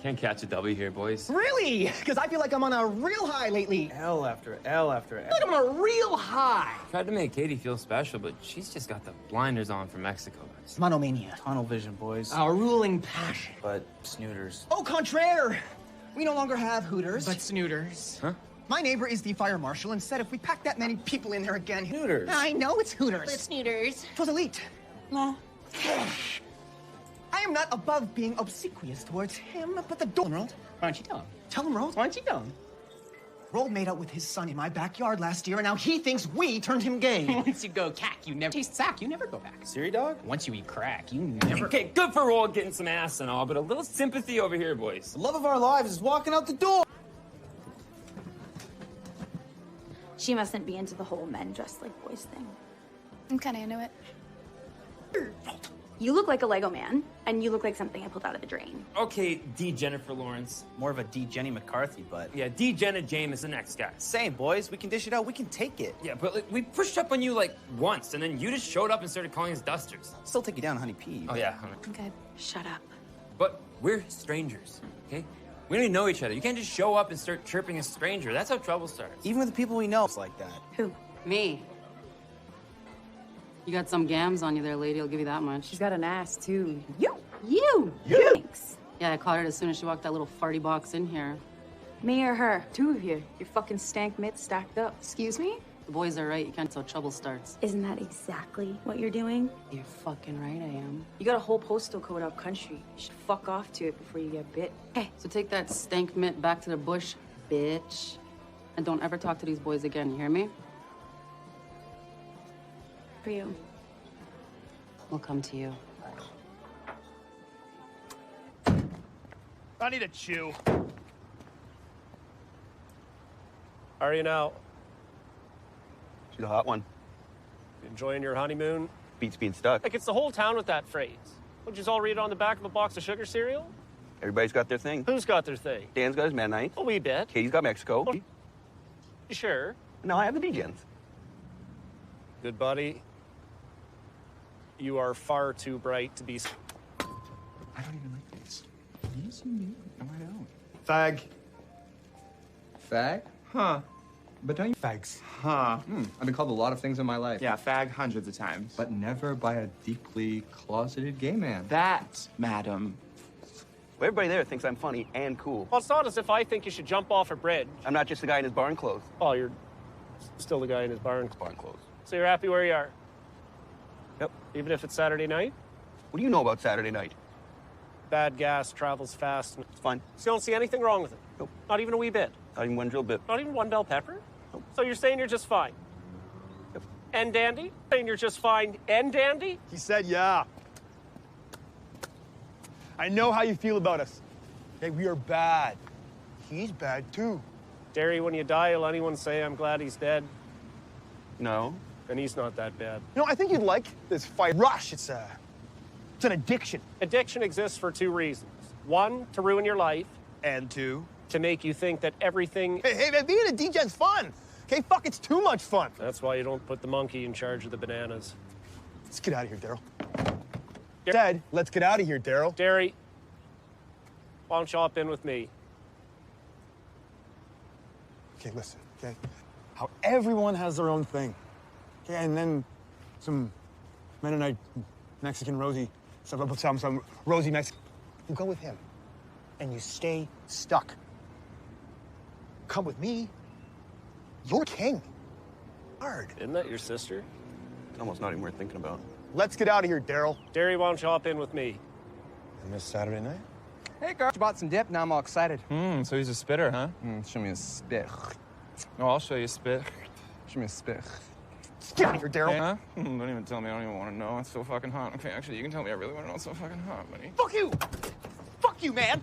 Speaker 9: Can't catch a W here, boys.
Speaker 20: Really? Because I feel like I'm on a real high lately.
Speaker 8: L after L after L.
Speaker 20: I feel like I'm on a real high.
Speaker 9: Tried to make Katie feel special, but she's just got the blinders on from Mexico.
Speaker 20: Monomania.
Speaker 8: Tunnel vision, boys.
Speaker 20: Our ruling passion.
Speaker 8: But snooters.
Speaker 20: Au contraire! We no longer have Hooters. But snooters.
Speaker 9: Huh?
Speaker 20: My neighbor is the fire marshal and said if we pack that many people in there again...
Speaker 8: Hooters.
Speaker 20: I know it's Hooters.
Speaker 21: It's snooters.
Speaker 20: It was elite. No. I am not above being obsequious towards him, but the door... Why don't you tell him? Tell him, Rose. Why don't you tell him? Roll made out with his son in my backyard last year, and now he thinks we turned him gay.
Speaker 12: Once you go cack, you never taste sack, you never go back.
Speaker 8: Siri dog?
Speaker 12: Once you eat crack, you never...
Speaker 9: Okay, good for Roll getting some ass and all, but a little sympathy over here, boys.
Speaker 8: The love of our lives is walking out the door.
Speaker 11: She mustn't be into the whole men dressed like boys thing.
Speaker 16: I'm kind of into it.
Speaker 11: You look like a Lego man, and you look like something I pulled out of the drain.
Speaker 9: Okay, D. Jennifer Lawrence.
Speaker 8: More of a D. Jenny McCarthy, but...
Speaker 9: Yeah, D. Jenna James, the next guy.
Speaker 8: Same, boys. We can dish it out. We can take it.
Speaker 9: Yeah, but like, we pushed up on you like once, and then you just showed up and started calling us dusters.
Speaker 8: Still take you down, honey pea.
Speaker 9: Oh, yeah.
Speaker 11: Okay, shut up.
Speaker 9: But we're strangers, okay? We don't even know each other. You can't just show up and start chirping a stranger. That's how trouble starts.
Speaker 8: Even with the people we know, it's like that.
Speaker 11: Who?
Speaker 22: Me. You got some gams on you there, lady. I'll give you that much. She's got an ass, too.
Speaker 11: You!
Speaker 22: Thanks. Yeah, I caught her as soon as she walked that little farty box in here.
Speaker 11: Me or her?
Speaker 22: Two of you. Your fucking stank mitts stacked up.
Speaker 11: Excuse me?
Speaker 22: The boys are right. You can't tell trouble starts.
Speaker 11: Isn't that exactly what you're doing?
Speaker 22: You're fucking right, I am. You got a whole postal code up country. You should fuck off to it before you get bit. Hey, so take that stank mitt back to the bush, bitch. And don't ever talk to these boys again, you hear me?
Speaker 11: For you.
Speaker 22: We'll come to you.
Speaker 13: I need a chew.
Speaker 1: How are you now?
Speaker 7: She's a hot one.
Speaker 1: Enjoying your honeymoon?
Speaker 7: Beats being stuck.
Speaker 1: Like, it's the whole town with that phrase. Would you all read it on the back of a box of sugar cereal?
Speaker 7: Everybody's got their thing.
Speaker 1: Who's got their thing?
Speaker 7: Dan's got his Mennonite.
Speaker 1: A wee bit.
Speaker 7: Katie's got Mexico.
Speaker 1: You sure?
Speaker 7: No, I have the D-Gens.
Speaker 1: Good buddy. You are far too bright to be...
Speaker 7: I don't even like this.
Speaker 12: Yes, you do. No, I don't.
Speaker 7: Fag.
Speaker 12: Fag? Huh. But don't you... Fags. Huh. I've been called a lot of things in my life.
Speaker 17: Yeah, fag hundreds of times.
Speaker 12: But never by a deeply closeted gay man.
Speaker 17: That, madam.
Speaker 7: Well, everybody there thinks I'm funny and cool.
Speaker 1: Well, it's not as if I think you should jump off a bridge.
Speaker 7: I'm not just the guy in his barn clothes.
Speaker 1: Oh, you're still the guy in his barn
Speaker 7: clothes.
Speaker 1: So you're happy where you are?
Speaker 7: Yep.
Speaker 1: Even if it's Saturday night?
Speaker 7: What do you know about Saturday night?
Speaker 1: Bad gas, travels fast.
Speaker 7: It's fine.
Speaker 1: So you don't see anything wrong with it?
Speaker 7: Nope.
Speaker 1: Not even a wee bit?
Speaker 7: Not even one drill bit.
Speaker 1: Not even one bell pepper?
Speaker 7: Nope.
Speaker 1: So you're saying you're just fine?
Speaker 7: Yep.
Speaker 1: And dandy? Saying you're just fine and dandy?
Speaker 13: He said, yeah. I know how you feel about us. Okay, we are bad. He's bad, too.
Speaker 1: Derry, when you die, will anyone say, I'm glad he's dead?
Speaker 7: No.
Speaker 1: And he's not that bad.
Speaker 13: You know, I think you'd like this fight rush. It's an addiction.
Speaker 1: Addiction exists for two reasons. One, to ruin your life.
Speaker 13: And two,
Speaker 1: to make you think that everything...
Speaker 13: Hey, man, being a DJ's fun. Okay, fuck, it's too much fun.
Speaker 1: That's why you don't put the monkey in charge of the bananas.
Speaker 13: Let's get out of here, Daryl. Dad, let's get out of here, Daryl.
Speaker 1: Derry, why don't you hop in with me?
Speaker 13: Okay, listen, okay? How everyone has their own thing. Okay, and then some Mennonite Mexican Rosie, some Rosie Mexican. You go with him, and you stay stuck. Come with me. You're king. Hard.
Speaker 1: Isn't that your sister?
Speaker 7: It's almost not even worth thinking about.
Speaker 13: Let's get out of here, Daryl.
Speaker 1: Derry, why don't you hop in with me?
Speaker 13: And this Saturday night?
Speaker 8: Hey, girl. Bought some dip. Now I'm all excited.
Speaker 17: So he's a spitter, huh?
Speaker 8: Show me a spit.
Speaker 17: Oh, I'll show you a spit.
Speaker 8: Show me a spit.
Speaker 13: Let's get out of here, Daryl.
Speaker 17: Huh? Don't even tell me. I don't even want to know. It's so fucking hot. Okay, actually, you can tell me. I really want to know. It's so fucking hot, buddy.
Speaker 13: Fuck you! Fuck you, man!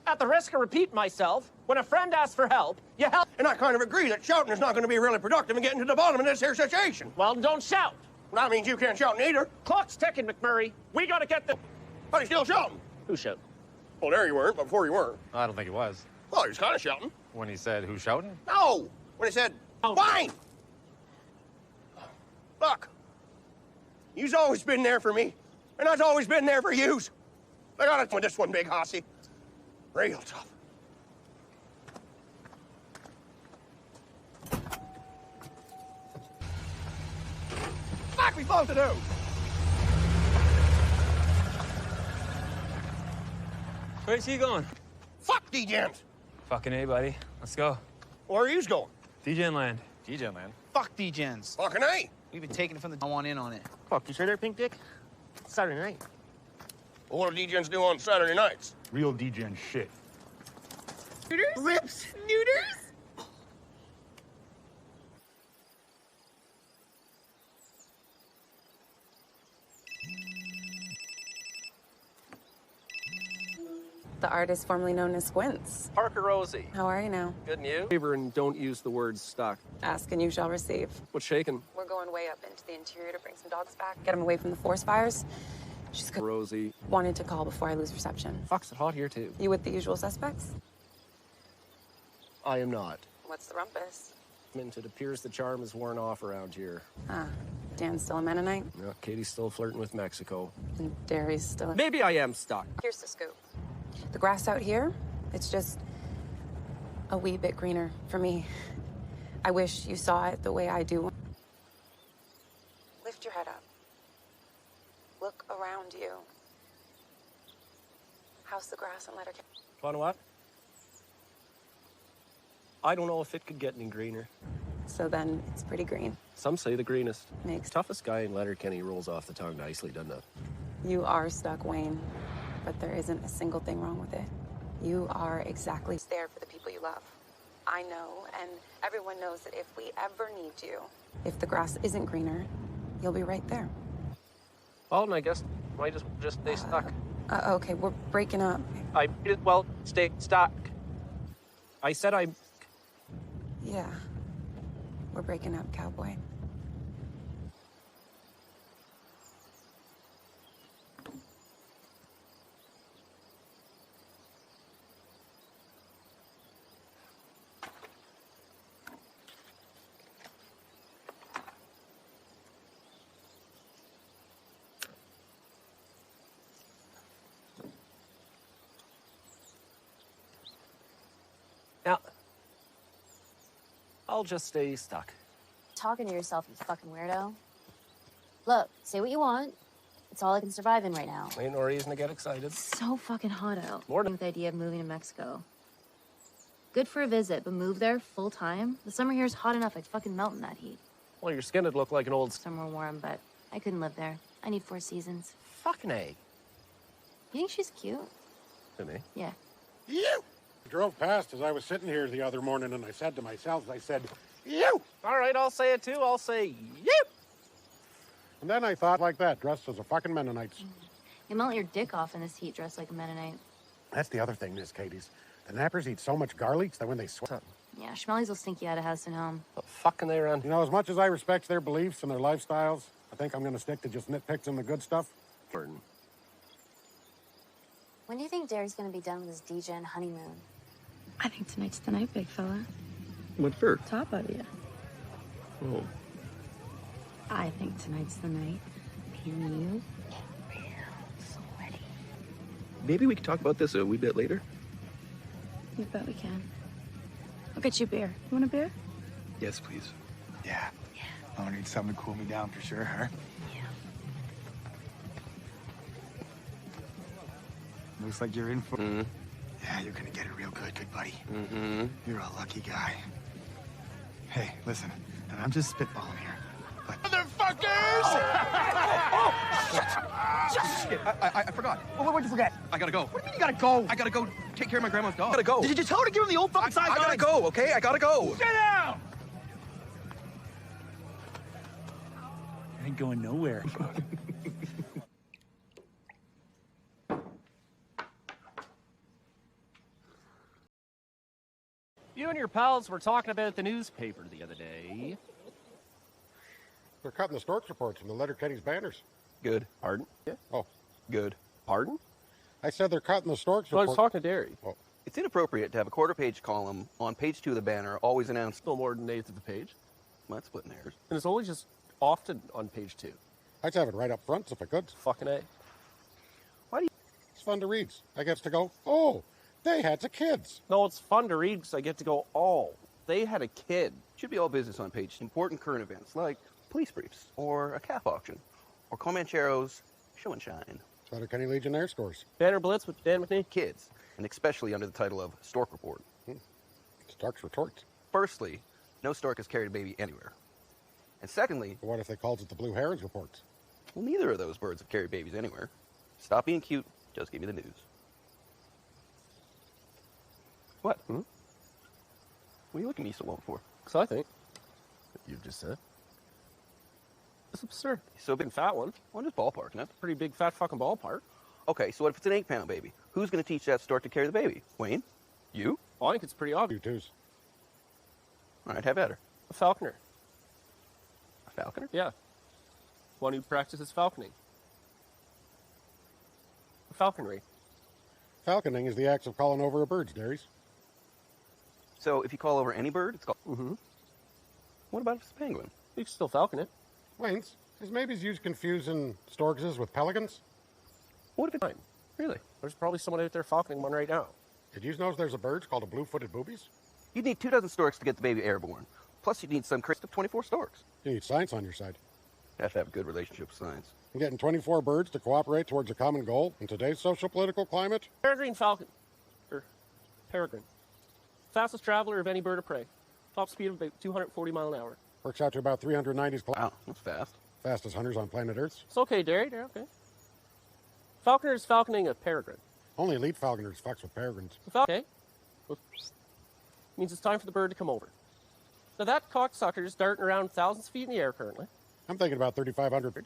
Speaker 1: At the risk of repeating myself, when a friend asks for help, you help.
Speaker 4: And I kind of agree that shouting is not going to be really productive in getting to the bottom of this here situation.
Speaker 1: Well, don't shout.
Speaker 4: Well, that means you can't shout neither.
Speaker 1: Clock's ticking, McMurray. We gotta get the...
Speaker 4: But he's still shouting.
Speaker 1: Who shouting?
Speaker 4: Well, there you weren't, but before you weren't.
Speaker 19: I don't think he was.
Speaker 4: Well, he was kind of shouting.
Speaker 19: When he said, who's shouting?
Speaker 4: No! When he said, fine! Look, you've always been there for me, and I've always been there for yous. I got it with this one, big hossy. Real tough. Fuck, we supposed to do?
Speaker 9: Where's he going?
Speaker 4: Fuck D-Gens.
Speaker 9: Fucking A, buddy. Let's go.
Speaker 4: Where are yous going?
Speaker 9: DJ land.
Speaker 19: DJ land.
Speaker 8: Fuck D-Gens.
Speaker 4: Fucking A.
Speaker 8: We've been taking it from the... I want in on it.
Speaker 1: Fuck, you sure there, Pink Dick? It's Saturday night.
Speaker 4: Well, what do D-Gens do on Saturday nights?
Speaker 13: Real D-Gen shit.
Speaker 10: Rips, neuters?
Speaker 22: The artist formerly known as Squints.
Speaker 1: Parker Rosie.
Speaker 22: How are you now?
Speaker 1: Good and you? Favor and don't use the word stuck.
Speaker 22: Ask and you shall receive.
Speaker 1: What's shaking?
Speaker 22: We're going way up into the interior to bring some dogs back, get them away from the forest fires. She's
Speaker 1: Rosie.
Speaker 22: wanted to call before I lose reception.
Speaker 1: Fuck's it hot here, too.
Speaker 22: You with the usual suspects?
Speaker 1: I am not.
Speaker 22: What's the rumpus?
Speaker 1: It appears the charm is worn off around here.
Speaker 22: Ah, Dan's still a Mennonite?
Speaker 1: Yeah, Katie's still flirting with Mexico.
Speaker 22: And Derry's still a...
Speaker 1: Maybe I am stuck.
Speaker 22: Here's the scoop. The grass out here, it's just a wee bit greener for me. I wish you saw it the way I do. Lift your head up. Look around you. How's the grass in Letterkenny?
Speaker 1: Want what? I don't know if it could get any greener.
Speaker 22: So then it's pretty green.
Speaker 1: Some say the greenest.
Speaker 22: Makes.
Speaker 1: Toughest guy in Letterkenny rolls off the tongue nicely, doesn't it?
Speaker 22: You are stuck, Wayne. But there isn't a single thing wrong with it. You are exactly there for the people you love. I know, and everyone knows that if we ever need you, if the grass isn't greener, you'll be right there.
Speaker 1: Well, and I guess I just stay stuck.
Speaker 22: Okay, we're breaking up.
Speaker 1: I well stay stuck. I said I.
Speaker 22: Yeah, we're breaking up, cowboy.
Speaker 1: Now, I'll just stay stuck.
Speaker 2: Talking to yourself, you fucking weirdo. Look, say what you want. It's all I can survive in right now.
Speaker 1: Ain't no reason to get excited.
Speaker 2: So fucking hot out.
Speaker 1: More
Speaker 2: With the idea of moving to Mexico. Good for a visit, but move there full time? The summer here is hot enough, I'd fucking melt in that heat.
Speaker 1: Well, your skin would look like an old...
Speaker 2: Somewhere warm, but I couldn't live there. I need 4 seasons.
Speaker 1: Fucking A.
Speaker 2: You think she's cute?
Speaker 1: To me.
Speaker 2: Yeah.
Speaker 23: You! I drove past as I was sitting here the other morning, and I said to myself, I said, you!
Speaker 1: All right, I'll say it too. I'll say you!
Speaker 23: And then I thought like that, dressed as a fucking Mennonite.
Speaker 2: You melt your dick off in this heat dressed like a Mennonite.
Speaker 23: That's the other thing, Miss Katie's. The nappers eat so much garlic that when they sweat...
Speaker 2: Yeah, schmellies will stink you out of house and home.
Speaker 1: What fucking they run?
Speaker 23: You know, as much as I respect their beliefs and their lifestyles, I think I'm going to stick to just nitpicks and the good stuff.
Speaker 2: When do you think Derry's gonna be done with his DJ and honeymoon?
Speaker 11: I think tonight's the night, big fella.
Speaker 1: What for?
Speaker 11: Top of you.
Speaker 1: Oh.
Speaker 11: I think tonight's the night. Me and you.
Speaker 2: So ready.
Speaker 1: Maybe we can talk about this a wee bit later.
Speaker 11: You bet we can. I'll get you a beer. You want a beer?
Speaker 1: Yes, please.
Speaker 13: Yeah. I'll need something to cool me down for sure, huh? Looks like you're in for...
Speaker 1: Mm-hmm.
Speaker 13: Yeah, you're gonna get it real good, good buddy.
Speaker 1: Mm-hmm.
Speaker 13: You're a lucky guy. Hey, listen, and I'm just spitballing here, but...
Speaker 4: Motherfuckers!
Speaker 7: Shit! I forgot. What'd you forget? I gotta go. What do you mean you gotta go? I gotta go take care of my grandma's dog. I gotta go. Did you just tell her to give him the old fucking side? I gotta go, okay? I gotta go. Sit down!
Speaker 13: I ain't going nowhere.
Speaker 1: and your pals were talking about the newspaper the other day.
Speaker 23: They're cutting the Storks reports from the Letterkenny's banners.
Speaker 4: Good. Pardon?
Speaker 1: Yeah.
Speaker 23: Oh.
Speaker 4: Good.
Speaker 23: Pardon? I said they're cutting the Storks
Speaker 1: So I
Speaker 23: report.
Speaker 1: was talking to Derry.
Speaker 23: Oh.
Speaker 4: It's inappropriate to have a quarter-page column on page 2 of the banner always announce
Speaker 1: No more than an eighth of the page.
Speaker 4: Might splitting hairs.
Speaker 1: And it's always just often on page 2.
Speaker 23: I'd have it right up front if I could.
Speaker 1: Fucking A.
Speaker 23: Why do you... It's fun to read. I get to go, oh, they had the kids.
Speaker 1: No, it's fun to read because I get to go, oh, they had a kid.
Speaker 4: Should be all business on page 2. Important current events like police briefs or a calf auction or Comanchero's show and shine.
Speaker 23: Letterkenny Legionnaire scores.
Speaker 1: Banner Blitz with Dan McNee.
Speaker 4: Kids, and especially under the title of Stork Report.
Speaker 23: Stork's retorts.
Speaker 4: Firstly, no stork has carried a baby anywhere. And secondly...
Speaker 23: What if they called it the Blue Herons Reports?
Speaker 4: Well, neither of those birds have carried babies anywhere. Stop being cute. Just give me the news. What? What are you looking at me so long for?
Speaker 1: Because I think what you've just said. It's absurd.
Speaker 4: So big
Speaker 1: fat one.
Speaker 4: Well, just ballpark, no?
Speaker 1: Pretty big fat fucking ballpark.
Speaker 4: Okay, so what if it's an 8-pound baby? Who's going to teach that stork to carry the baby? Wayne? You?
Speaker 1: Well, I think it's pretty obvious.
Speaker 23: You twos.
Speaker 4: All right, have at her.
Speaker 1: A falconer.
Speaker 4: A falconer?
Speaker 1: Yeah. One who practices falconing. Falconry.
Speaker 23: Falconing is the act of calling over a bird's, Dairies.
Speaker 4: So if you call over any bird, it's called...
Speaker 1: Mm-hmm.
Speaker 4: What about if it's a penguin?
Speaker 1: You can still falcon it.
Speaker 23: Wayne's, is maybe used confusing storkses with pelicans?
Speaker 1: What if it's time? Really? There's probably someone out there falconing one right now.
Speaker 23: Did you know there's a bird called a blue-footed boobies?
Speaker 4: You'd need 24 storks to get the baby airborne. Plus, you'd need some crisp of 24 storks.
Speaker 23: You need science on your side.
Speaker 4: You have to have a good relationship with science.
Speaker 23: And getting 24 birds to cooperate towards a common goal in today's social-political climate?
Speaker 1: Peregrine falcon. Peregrine. Fastest traveler of any bird of prey. Top speed of about 240 miles an hour.
Speaker 23: Works out to about 390
Speaker 4: Wow, that's fast.
Speaker 23: Fastest hunters on planet Earth.
Speaker 1: It's okay, Derry. Okay. Falconer is falconing a peregrine.
Speaker 23: Only elite falconers fucks with peregrines.
Speaker 1: Okay. Means it's time for the bird to come over. Now that cocksucker is darting around thousands of feet in the air currently.
Speaker 23: I'm thinking about 3,500.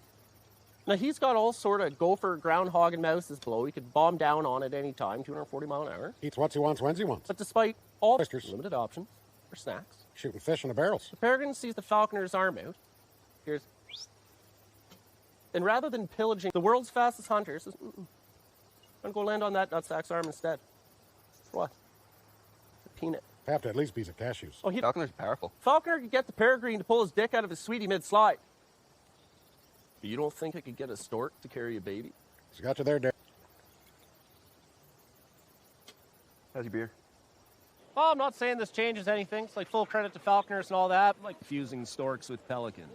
Speaker 1: Now he's got all sort of gopher, groundhog, and mouses below. He could bomb down on at any time, 240 miles an hour.
Speaker 23: Eats what he wants, when he wants.
Speaker 1: But despite all
Speaker 23: Oysters.
Speaker 1: limited options for snacks,
Speaker 23: shooting fish in the barrels.
Speaker 1: the peregrine sees the falconer's arm out. Here's, and rather than pillaging the world's fastest hunter, says, I'm gonna go land on that nutsack's arm instead. For what? A peanut.
Speaker 23: Have to at least be the cashews.
Speaker 1: Oh,
Speaker 4: Falconer's powerful.
Speaker 1: Falconer could get the peregrine to pull his dick out of his sweetie mid-slide. But you don't think I could get a stork to carry a baby?
Speaker 23: She got you there, Dad.
Speaker 4: How's your beer?
Speaker 1: Oh, I'm not saying this changes anything. It's like full credit to falconers and all that. I'm like fusing storks with pelicans.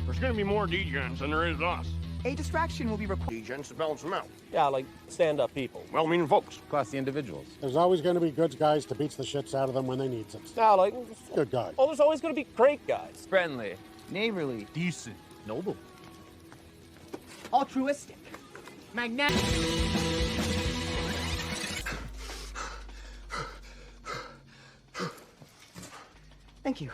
Speaker 3: There's gonna be more degens than there is us.
Speaker 20: A distraction will be required.
Speaker 3: Degens to balance them out.
Speaker 1: Yeah, like stand-up people.
Speaker 3: Well-meaning folks.
Speaker 19: Classy individuals.
Speaker 23: There's always going to be good guys to beats the shits out of them when they need some.
Speaker 1: Yeah, like
Speaker 23: Good guy.
Speaker 1: oh, there's always going to be great guys.
Speaker 9: Friendly.
Speaker 8: Neighborly.
Speaker 9: Decent.
Speaker 1: Noble.
Speaker 20: Altruistic. Magnetic. Thank you.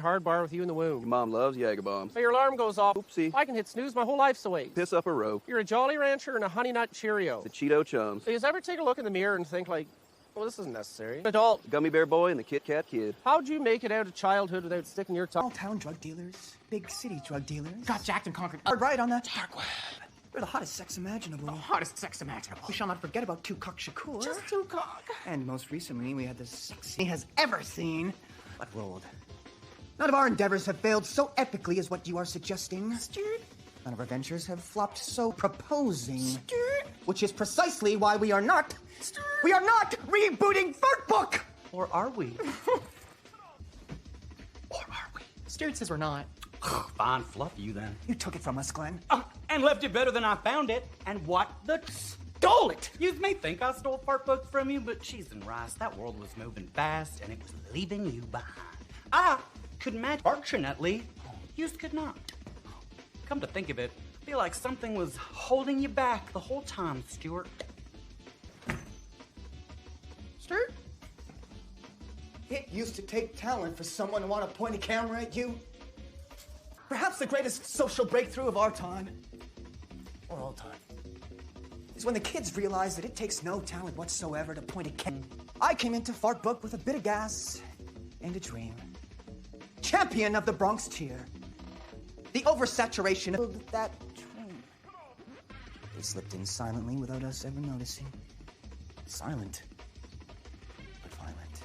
Speaker 1: Hard bar with you in the womb.
Speaker 4: Your mom loves Jager bombs.
Speaker 1: So your alarm goes off.
Speaker 4: Oopsie.
Speaker 1: I can hit snooze my whole life's away.
Speaker 4: Piss up a rope.
Speaker 1: You're a Jolly Rancher and a Honey Nut Cheerio.
Speaker 4: The Cheeto chums.
Speaker 1: So you ever take a look in the mirror and think like, well, this isn't necessary. Adult.
Speaker 4: Gummy Bear Boy and the Kit Kat Kid.
Speaker 1: How'd you make it out of childhood without sticking your tongue?
Speaker 20: Small town drug dealers, big city drug dealers. Got jacked and conquered. Hard right on that dark web. We're the hottest sex imaginable. The hottest sex imaginable. We shall not forget about Tukak Shakur. Just Tukak. And most recently, we had the sexiest he has ever seen, but rolled. None of our endeavors have failed so epically as what you are suggesting. None of our ventures have flopped so proposing. Which is precisely why we are not. We are not rebooting Fart Book! Or are we? Or are we?
Speaker 6: Stuart says we're not. Fine, fluff you then.
Speaker 20: You took it from us, Glenn.
Speaker 6: And left it better than I found it. And what the stole it? You may think I stole Fart Book from you, but cheese and rice, that world was moving fast and it was leaving you behind. I could match. Fortunately, you could not. Come to think of it, I feel like something was holding you back the whole time, Stuart.
Speaker 20: Stuart? It used to take talent for someone to want to point a camera at you. Perhaps the greatest social breakthrough of our time, or all time, is when the kids realized that it takes no talent whatsoever to point a camera. I came into Fart Book with a bit of gas and a dream. Champion of the Bronx cheer. The oversaturation of that dream. They slipped in silently without us ever noticing. Silent.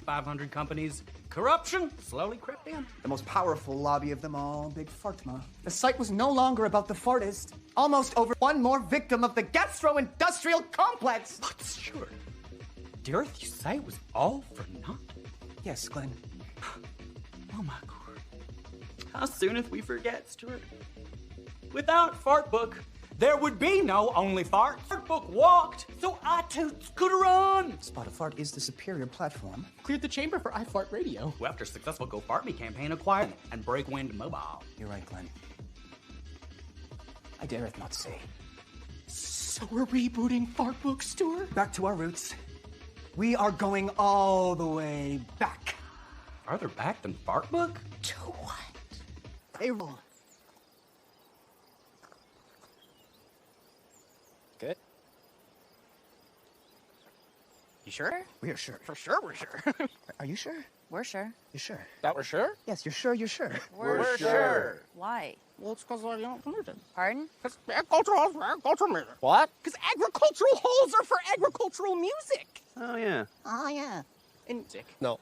Speaker 6: 500 companies. Corruption slowly crept in.
Speaker 20: The most powerful lobby of them all, Big Fartma. The site was no longer about the fartist. Almost over one more victim of the gastro-industrial complex.
Speaker 6: But Stuart, the earth you say was all for naught?
Speaker 20: Yes, Glenn.
Speaker 6: Oh my god. How sooneth we forget, Stuart? Without Fart Book, there would be no Only Fart. Fart Book walked, so iTunes could run.
Speaker 20: Spotify is the superior platform.
Speaker 15: Cleared the chamber for iFart Radio.
Speaker 6: Who, after successful Go Fart Me campaign, acquired and Breakwind Mobile.
Speaker 20: You're right, Glenn. I dareth not say.
Speaker 15: So we're rebooting Fart Book, Stuart?
Speaker 20: Back to our roots. We are going all the way back.
Speaker 6: Farther back than Fart Book?
Speaker 20: To what? Payroll.
Speaker 1: Good.
Speaker 20: You sure? We're sure.
Speaker 1: For sure, we're sure.
Speaker 20: Are you sure?
Speaker 2: We're sure.
Speaker 20: You're sure?
Speaker 1: That we're sure?
Speaker 20: Yes, you're sure, you're sure.
Speaker 2: We're sure. Why?
Speaker 1: Well, it's because I don't believe it.
Speaker 2: Pardon?
Speaker 1: Because agricultural music. What?
Speaker 20: Because agricultural holes are for agricultural music.
Speaker 1: Oh, yeah.
Speaker 20: Oh, yeah. And
Speaker 1: No.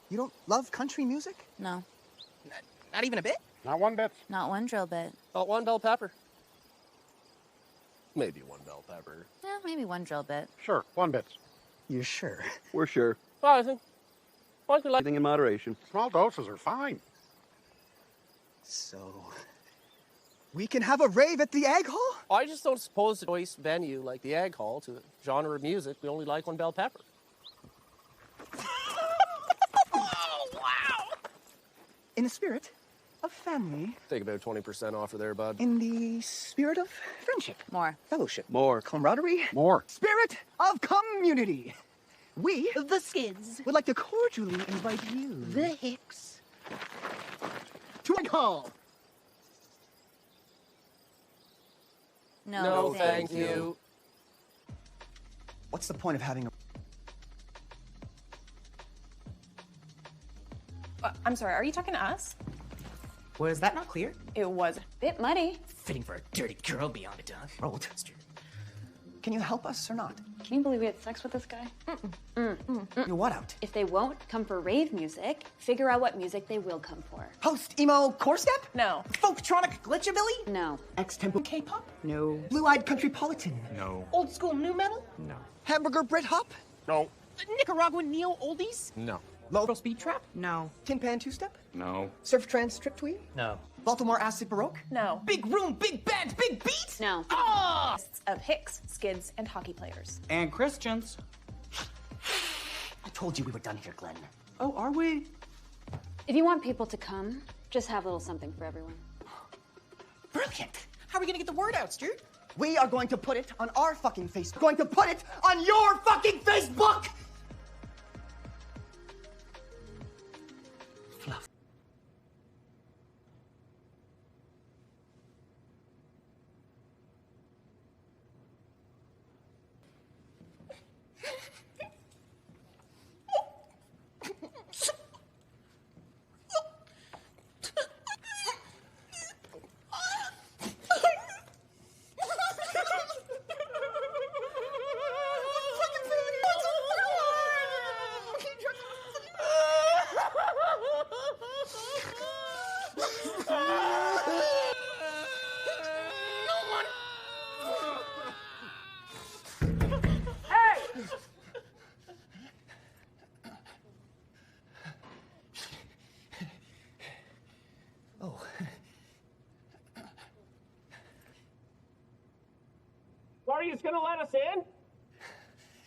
Speaker 20: you don't love country music?
Speaker 2: No.
Speaker 20: Not even a bit?
Speaker 23: Not one bit.
Speaker 2: Not one drill bit.
Speaker 1: Not one bell pepper. Maybe one bell pepper.
Speaker 2: Yeah, maybe one drill bit.
Speaker 23: Sure, one bit.
Speaker 20: You're sure?
Speaker 19: We're sure.
Speaker 1: Well, I think like
Speaker 19: Everything in moderation.
Speaker 23: Small doses are fine.
Speaker 20: So, we can have a rave at the Ag Hall?
Speaker 1: I just don't suppose a choice venue like the Ag Hall to the genre of music, we only like one bell pepper.
Speaker 20: Oh, wow! In the spirit of family.
Speaker 1: Take about 20% off of there, bud.
Speaker 20: In the spirit of friendship.
Speaker 2: More.
Speaker 20: Fellowship.
Speaker 19: More.
Speaker 20: Camaraderie.
Speaker 23: More.
Speaker 20: Spirit of community. We,
Speaker 10: The Skids.
Speaker 20: would like to cordially invite you.
Speaker 10: The Hicks.
Speaker 20: To Ag Hall.
Speaker 2: No,
Speaker 1: thank you.
Speaker 20: What's the point of having a...
Speaker 10: I'm sorry, are you talking to us?
Speaker 20: Was that not clear?
Speaker 10: It was a bit muddy.
Speaker 20: Fitting for a dirty girl beyond a doubt. Rolled. Can you help us or not?
Speaker 11: Can you believe we had sex with this guy?
Speaker 20: You're what out?
Speaker 11: If they won't come for rave music, figure out what music they will come for.
Speaker 20: Post-emo core step?
Speaker 10: No.
Speaker 20: Folktronic glitchabilly?
Speaker 11: No.
Speaker 20: X-tempo K-pop?
Speaker 6: No.
Speaker 20: Blue-eyed countrypolitan?
Speaker 6: No.
Speaker 20: Old school new metal?
Speaker 6: No.
Speaker 20: Hamburger Brit hop?
Speaker 23: No.
Speaker 20: Nicaraguan neo oldies?
Speaker 19: No.
Speaker 20: Low speed trap?
Speaker 10: No.
Speaker 20: Tin pan two-step?
Speaker 19: No.
Speaker 20: Surf trance strip twee?
Speaker 19: No.
Speaker 20: Baltimore acid baroque?
Speaker 10: No.
Speaker 20: Big room, big band, big beat?
Speaker 11: No.
Speaker 20: Ah!
Speaker 10: Of Hicks, Skids, and hockey players.
Speaker 6: And Christians.
Speaker 20: I told you we were done here, Glenn.
Speaker 6: Oh, are we?
Speaker 11: If you want people to come, just have a little something for everyone.
Speaker 20: Brilliant. How are we gonna get the word out, Stuart? We are going to put it on our fucking Facebook. Going to put it on your fucking Facebook! Fluff.
Speaker 1: Are you just gonna let us in?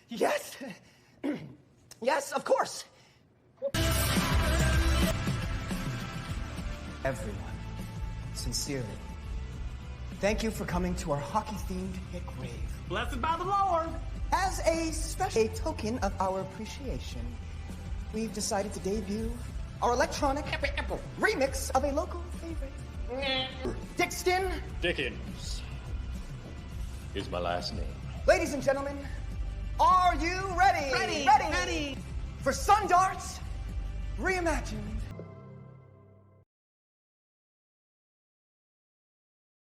Speaker 20: Yes. Yes, of course. Everyone, sincerely, Thank you for coming to our hockey-themed hit rave.
Speaker 6: Blessed by the Lord.
Speaker 20: As a special token of our appreciation, we've decided to debut our electronic remix of a local favorite. Dixon.
Speaker 5: Dickens is my last name.
Speaker 20: Ladies and gentlemen, are you ready?
Speaker 15: Ready.
Speaker 20: For Sun Darts Reimagined.